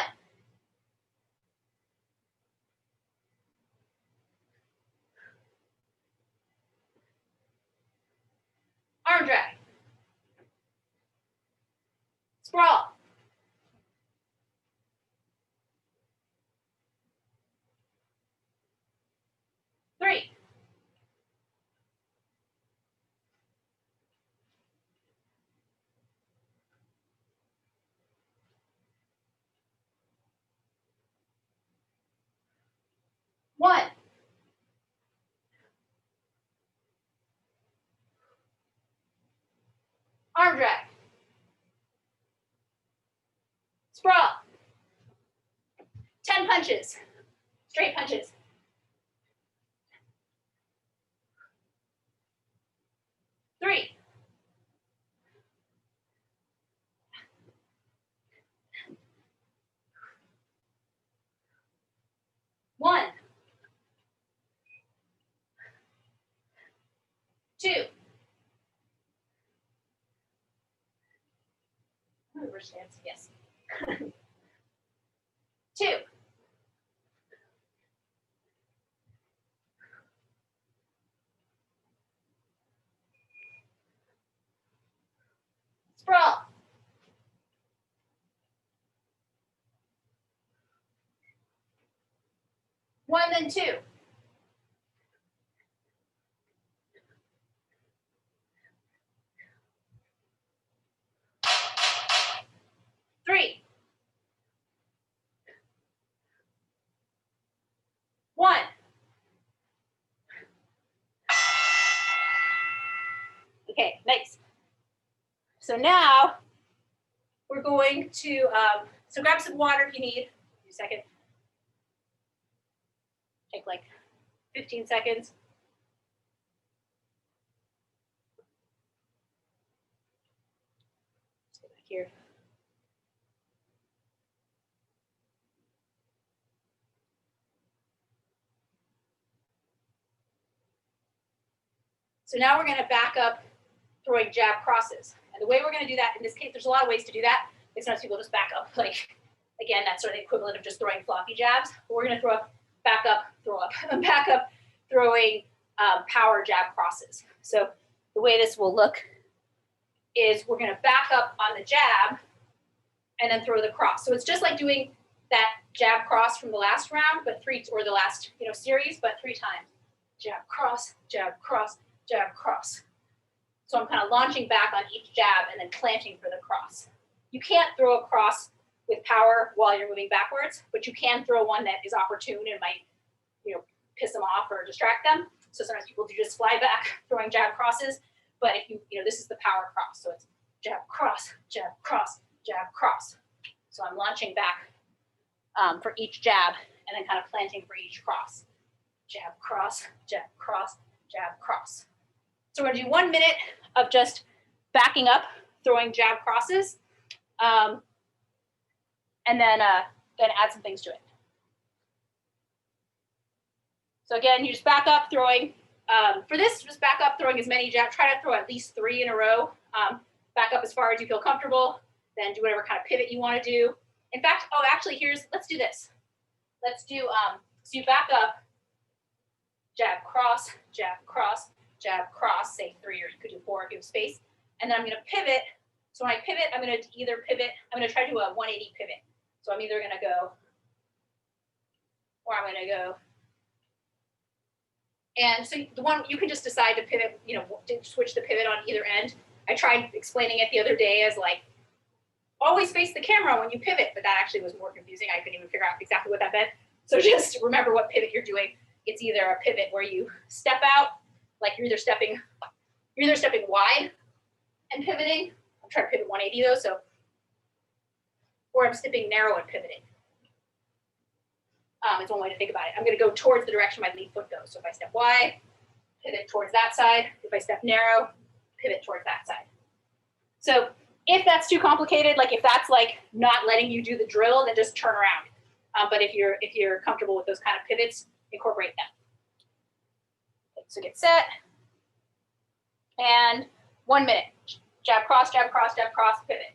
[SPEAKER 3] Arm drag. Sprawl. 3. punches, straight punches. Three. One. Two. Reverse stance, yes. Two. Sprawl. One, then two. Three. One. Okay, nice. So now we're going to, so grab some water if you need. A second. Take like 15 seconds. Let's go back here. So now we're going to back up throwing jab crosses. And the way we're going to do that, in this case, there's a lot of ways to do that. Like sometimes people just back up, like, again, that's sort of the equivalent of just throwing floppy jabs. But we're going to throw up, back up, throw up, and back up, throwing power jab crosses. So the way this will look is we're going to back up on the jab and then throw the cross. So it's just like doing that jab cross from the last round, but three, or the last series, but 3 times. Jab cross, jab cross, jab cross. So I'm kind of launching back on each jab and then planting for the cross. You can't throw a cross with power while you're moving backwards, but you can throw one that is opportune and might, piss them off or distract them. So sometimes people do just fly back throwing jab crosses, but if this is the power cross. So it's jab cross, jab cross, jab cross. So I'm launching back for each jab and then kind of planting for each cross. Jab cross, jab cross, jab cross. So we're gonna do 1 minute of just backing up, throwing jab crosses, and then add some things to it. So again, you just back up throwing. For this, just back up throwing as many jabs. Try to throw at least 3 in a row. Back up as far as you feel comfortable. Then do whatever kind of pivot you want to do. In fact, actually, let's do this. Let's do, so you back up, jab cross, jab cross, jab cross, say 3, or you could do 4, give space. And then I'm going to pivot. So when I pivot, I'm going to either pivot, I'm going to try to do a 180 pivot. So I'm either going to go, or I'm going to go. And so the one, you can just decide to pivot, to switch the pivot on either end. I tried explaining it the other day as like, always face the camera when you pivot, but that actually was more confusing. I couldn't even figure out exactly what that meant. So just remember what pivot you're doing. It's either a pivot where you step out, like you're either stepping wide and pivoting. I'm trying to pivot 180 though, so, or I'm stepping narrow and pivoting. It's one way to think about it. I'm going to go towards the direction my lead foot goes. So if I step wide, pivot towards that side. If I step narrow, pivot towards that side. So if that's too complicated, like if that's like not letting you do the drill, then just turn around. But if you're comfortable with those kind of pivots, incorporate them. Okay, so get set. And 1 minute. Jab, cross, pivot.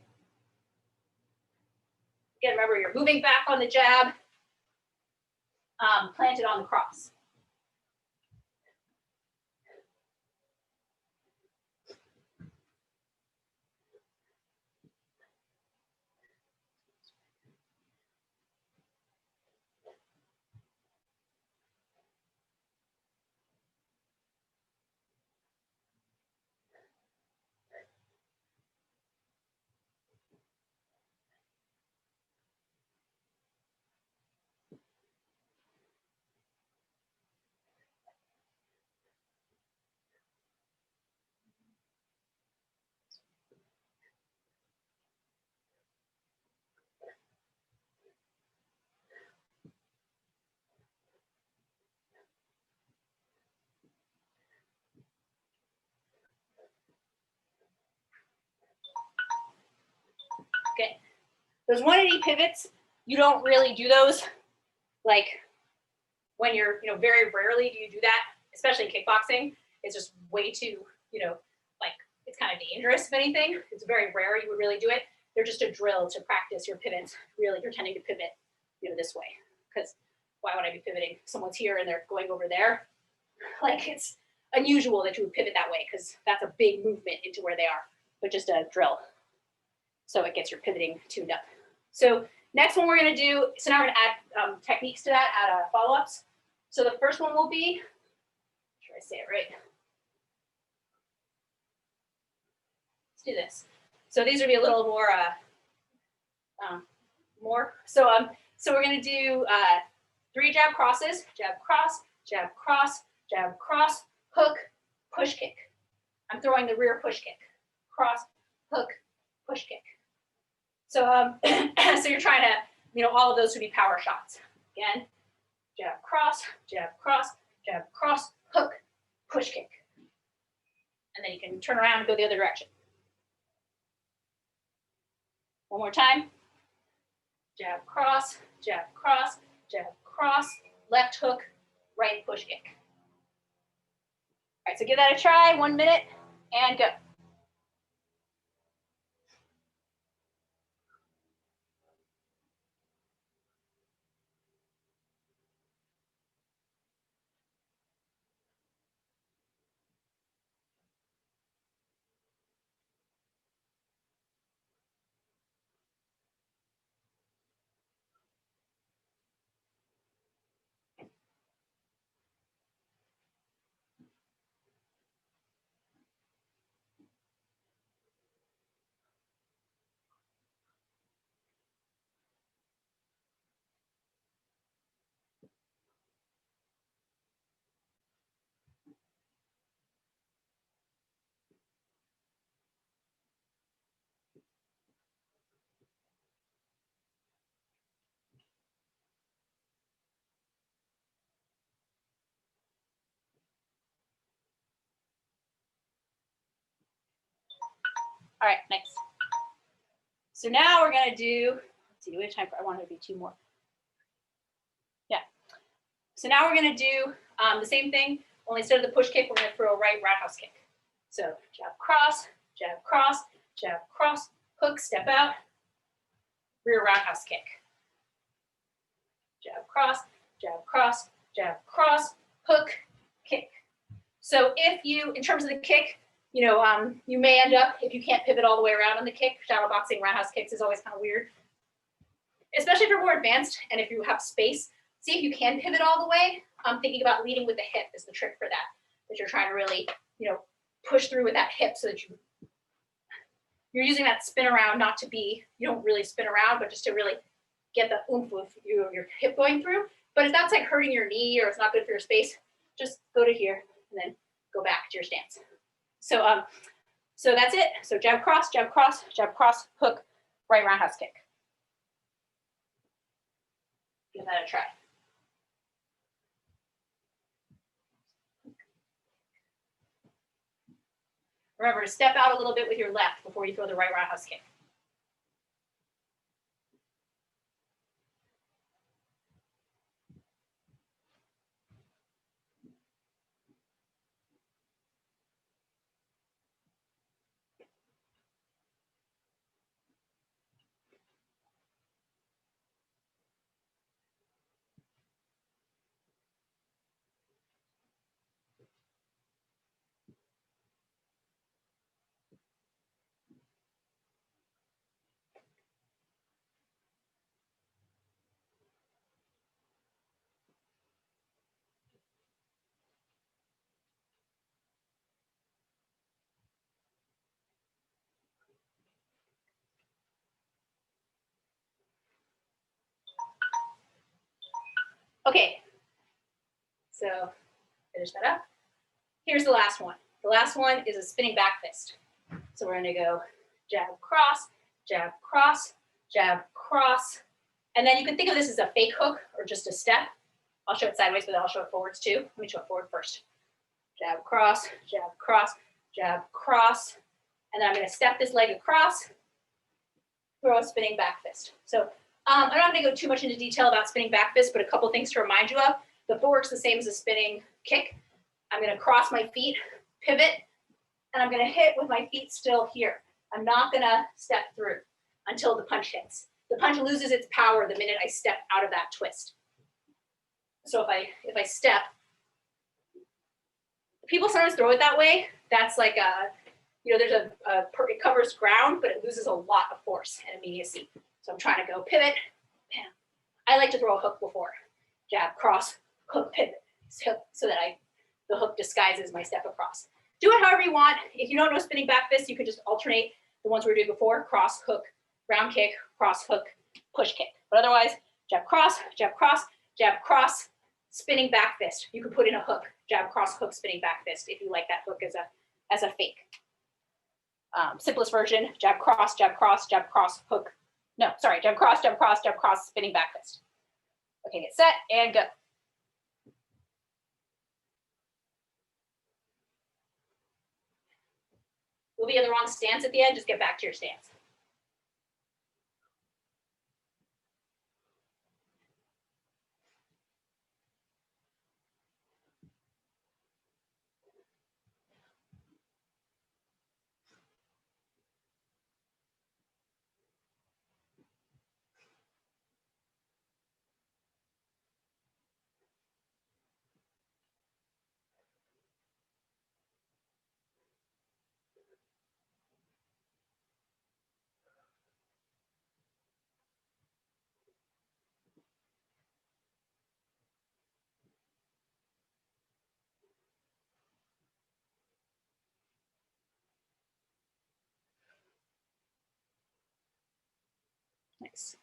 [SPEAKER 3] Again, remember you're moving back on the jab, planted on the cross. Okay. Those 180 pivots, you don't really do those like when you're, very rarely do you do that, especially in kickboxing. It's just way too, like it's kind of dangerous if anything. It's very rare you would really do it. They're just a drill to practice your pivots. Really, you're tending to pivot, this way. Because why would I be pivoting? Someone's here and they're going over there. Like it's unusual that you would pivot that way because that's a big movement into where they are, but just a drill. So it gets your pivoting tuned up. So next one we're going to do, so now we're going to add techniques to that, add follow-ups. So the first one will be, make sure I say it right. Let's do this. So these will be a little more, So we're going to do 3 jab crosses, jab, cross, hook, push kick. I'm throwing the rear push kick. Cross, hook, push kick. So, so you're trying to, all of those would be power shots. Again, jab, cross, hook, push kick. And then you can turn around and go the other direction. One more time. Jab, cross, left hook, right push kick. All right, so give that a try, 1 minute, and go. All right, nice. So now we're gonna do, let's see, do we have time for, I want it to be 2 more. Yeah. So now we're gonna do the same thing, only instead of the push kick, we're gonna throw a right roundhouse kick. So jab, cross, hook, step out, rear roundhouse kick. Jab, cross, hook, kick. So if you, in terms of the kick, you may end up, if you can't pivot all the way around on the kick, shadow boxing, roundhouse kicks is always kind of weird. Especially if you're more advanced and if you have space, see if you can pivot all the way. I'm thinking about leading with the hip is the trick for that you're trying to really, push through with that hip so that you're using that spin around not to be, you don't really spin around, but just to really get the oomph of your hip going through. But if that's like hurting your knee or it's not good for your space, just go to here and then go back to your stance. So, so that's it. So jab, cross, hook, right roundhouse kick. Give that a try. Remember to step out a little bit with your left before you throw the right roundhouse kick. Okay, so finish that up. Here's the last one. The last one is a spinning back fist. So we're gonna go jab, cross, and then you can think of this as a fake hook or just a step. I'll show it sideways, but I'll show it forwards too. Let me show it forward first. Jab, cross, and then I'm gonna step this leg across, throw a spinning back fist. So I'm not going to go too much into detail about spinning back fist, but a couple things to remind you of. The footwork's the same as a spinning kick. I'm going to cross my feet, pivot, and I'm going to hit with my feet still here. I'm not going to step through until the punch hits. The punch loses its power the minute I step out of that twist. So if I step, people sometimes throw it that way. That's like there's it covers ground, but it loses a lot of force and immediacy. So I'm trying to go pivot, bam. I like to throw a hook before. Jab, cross, hook, pivot, so that the hook disguises my step across. Do it however you want. If you don't know spinning back fist, you could just alternate the ones we were doing before, cross, hook, round kick, cross, hook, push kick. But otherwise, jab, cross, spinning back fist. You could put in a hook, jab, cross, hook, spinning back fist if you like that hook as a fake. Simplest version, jab, cross, hook. No, sorry, jab, cross, spinning back fist. Okay, get set and go. You'll be in the wrong stance at the end, just get back to your stance. Nice.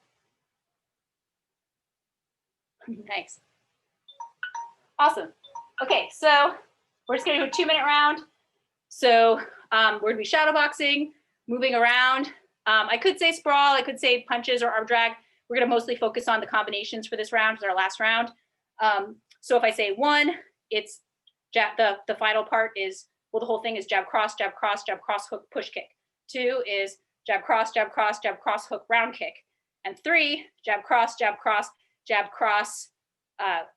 [SPEAKER 3] Nice. Awesome. Okay, so we're just gonna do a 2-minute round. So we're gonna be shadow boxing, moving around. I could say sprawl, I could say punches or arm drag. We're gonna mostly focus on the combinations for this round, it's our last round. So if I say 1, it's jab, the final part is, well, the whole thing is jab, cross, hook, push kick. 2 is jab, cross, hook, round kick. And 3, jab, cross,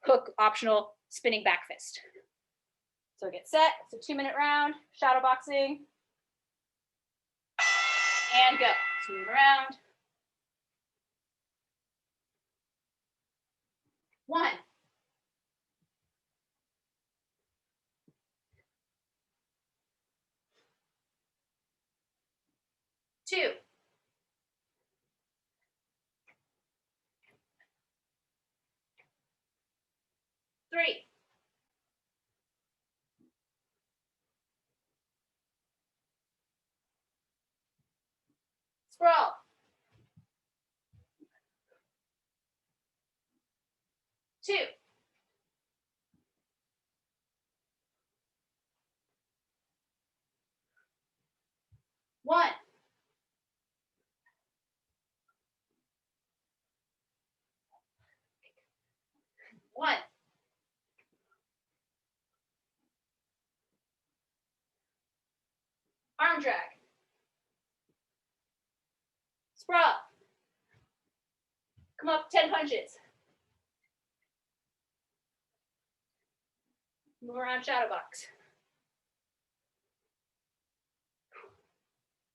[SPEAKER 3] hook, optional, spinning back fist. So get set, it's a 2-minute round, shadow boxing, and go. So move around. 1, 2, 3, sprawl, 2, 1, 1, arm drag, sprawl, come up 10 punches, move around shadow box,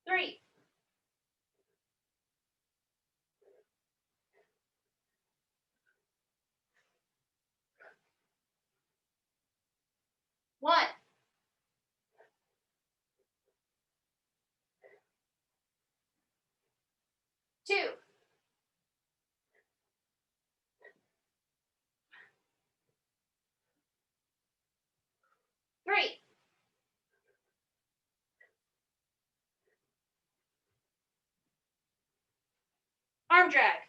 [SPEAKER 3] 3, 1, 2, 3, arm drag,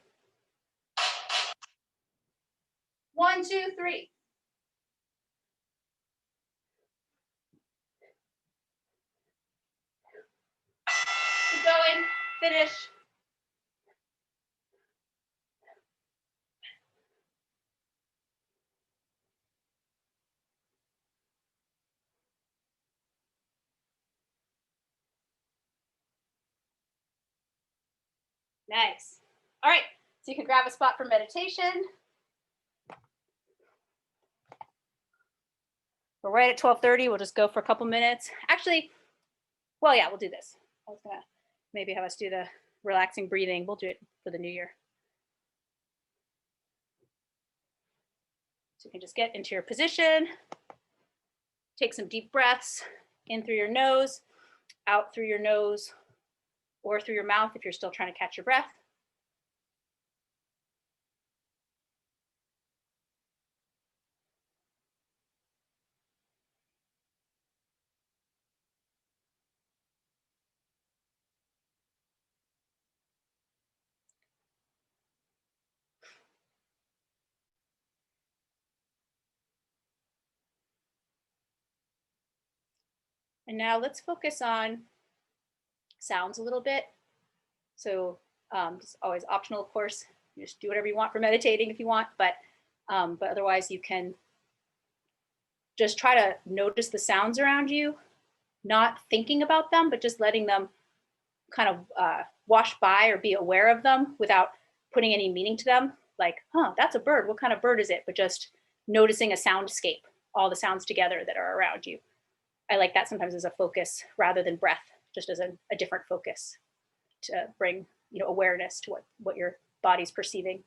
[SPEAKER 3] 1, 2, 3, keep going, finish. Nice. All right, so you can grab a spot for meditation. We're right at 12:30. We'll just go for a couple minutes. Actually, well, yeah, we'll do this. I was gonna maybe have us do the relaxing breathing. We'll do it for the new year. So you can just get into your position. Take some deep breaths in through your nose, out through your nose, or through your mouth if you're still trying to catch your breath. And now let's focus on sounds a little bit. So it's always optional, of course. You just do whatever you want for meditating if you want, but otherwise you can just try to notice the sounds around you, not thinking about them, but just letting them kind of wash by or be aware of them without putting any meaning to them. Like, huh, that's a bird. What kind of bird is it? But just noticing a soundscape, all the sounds together that are around you. I like that sometimes as a focus rather than breath, just as a different focus to bring, you know, awareness to what your body's perceiving.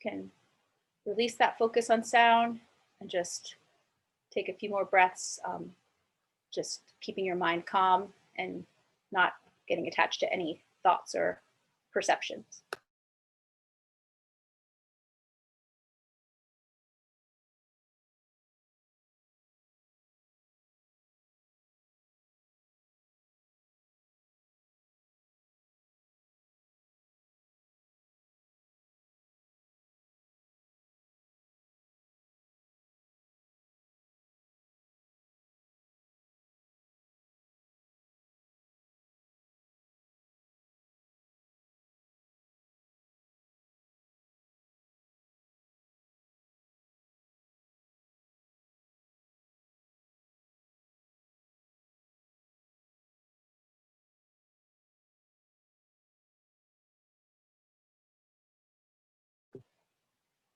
[SPEAKER 3] Can release that focus on sound and just take a few more breaths, just keeping your mind calm and not getting attached to any thoughts or perceptions.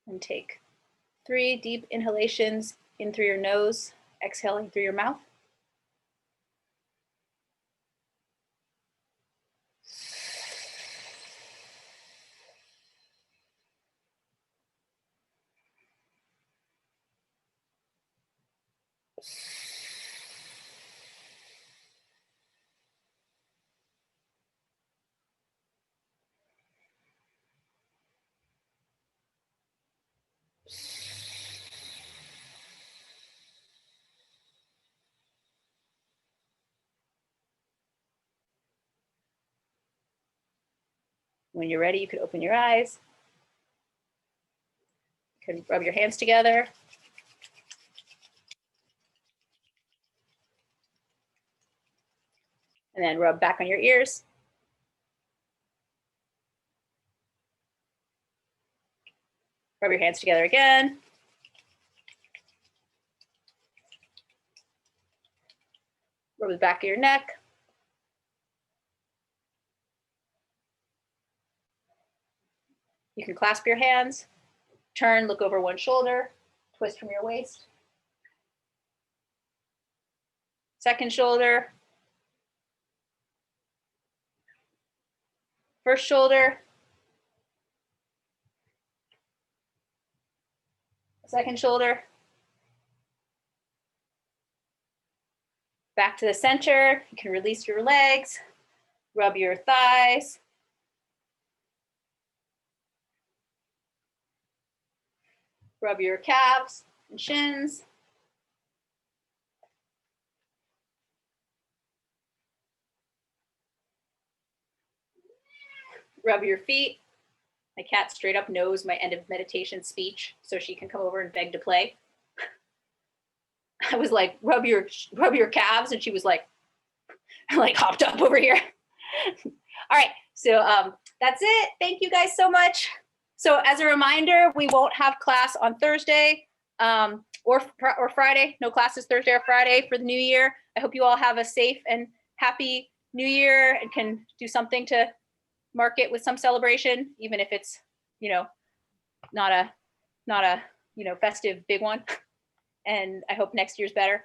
[SPEAKER 3] And take 3 deep inhalations in through your nose, exhaling through your mouth. When you're ready, you can open your eyes. You can rub your hands together. And then rub back on your ears. Rub your hands together again. Rub the back of your neck. You can clasp your hands, turn, look over one shoulder, twist from your waist. Second shoulder. First shoulder. Second shoulder. Back to the center. You can release your legs, rub your thighs. Rub your calves and shins. Rub your feet. My cat straight up knows my end of meditation speech, so she can come over and beg to play. I was like, rub your calves, and she was like hopped up over here. All right, so that's it. Thank you guys so much. So as a reminder, we won't have class on Thursday or Friday. No classes Thursday or Friday for the new year. I hope you all have a safe and happy new year and can do something to mark it with some celebration, even if it's, not a festive big one. And I hope next year's better.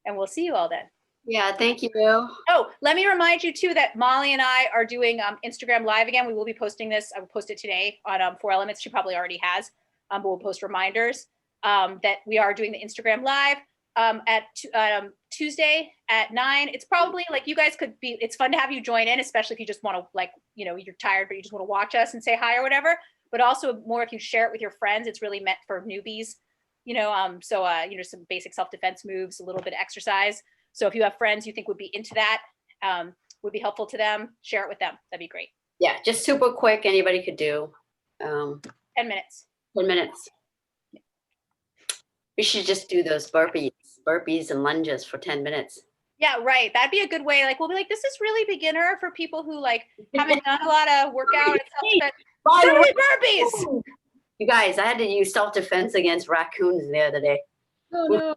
[SPEAKER 3] And we'll see you all then.
[SPEAKER 1] Yeah, thank you.
[SPEAKER 3] Oh, let me remind you too that Molly and I are doing Instagram Live again. We will be posting this. I will post it today on 4 Elements. She probably already has, but we'll post reminders that we are doing the Instagram Live at Tuesday at 9. It's probably like you guys could be. It's fun to have you join in, especially if you just want to you're tired, but you just want to watch us and say hi or whatever. But also more if you share it with your friends. It's really meant for newbies. Some basic self-defense moves, a little bit of exercise. So if you have friends you think would be into that, would be helpful to them, share it with them. That'd be great.
[SPEAKER 1] Yeah, just super quick. Anybody could do.
[SPEAKER 3] 10 minutes.
[SPEAKER 1] 10 minutes. We should just do those burpees and lunges for 10 minutes.
[SPEAKER 3] Yeah, right. That'd be a good way. Like, we'll be like, this is really beginner for people who haven't done a lot of workout and self-defense. Burpees.
[SPEAKER 1] You guys, I had to use self-defense against raccoons the other day.
[SPEAKER 2] Oh no.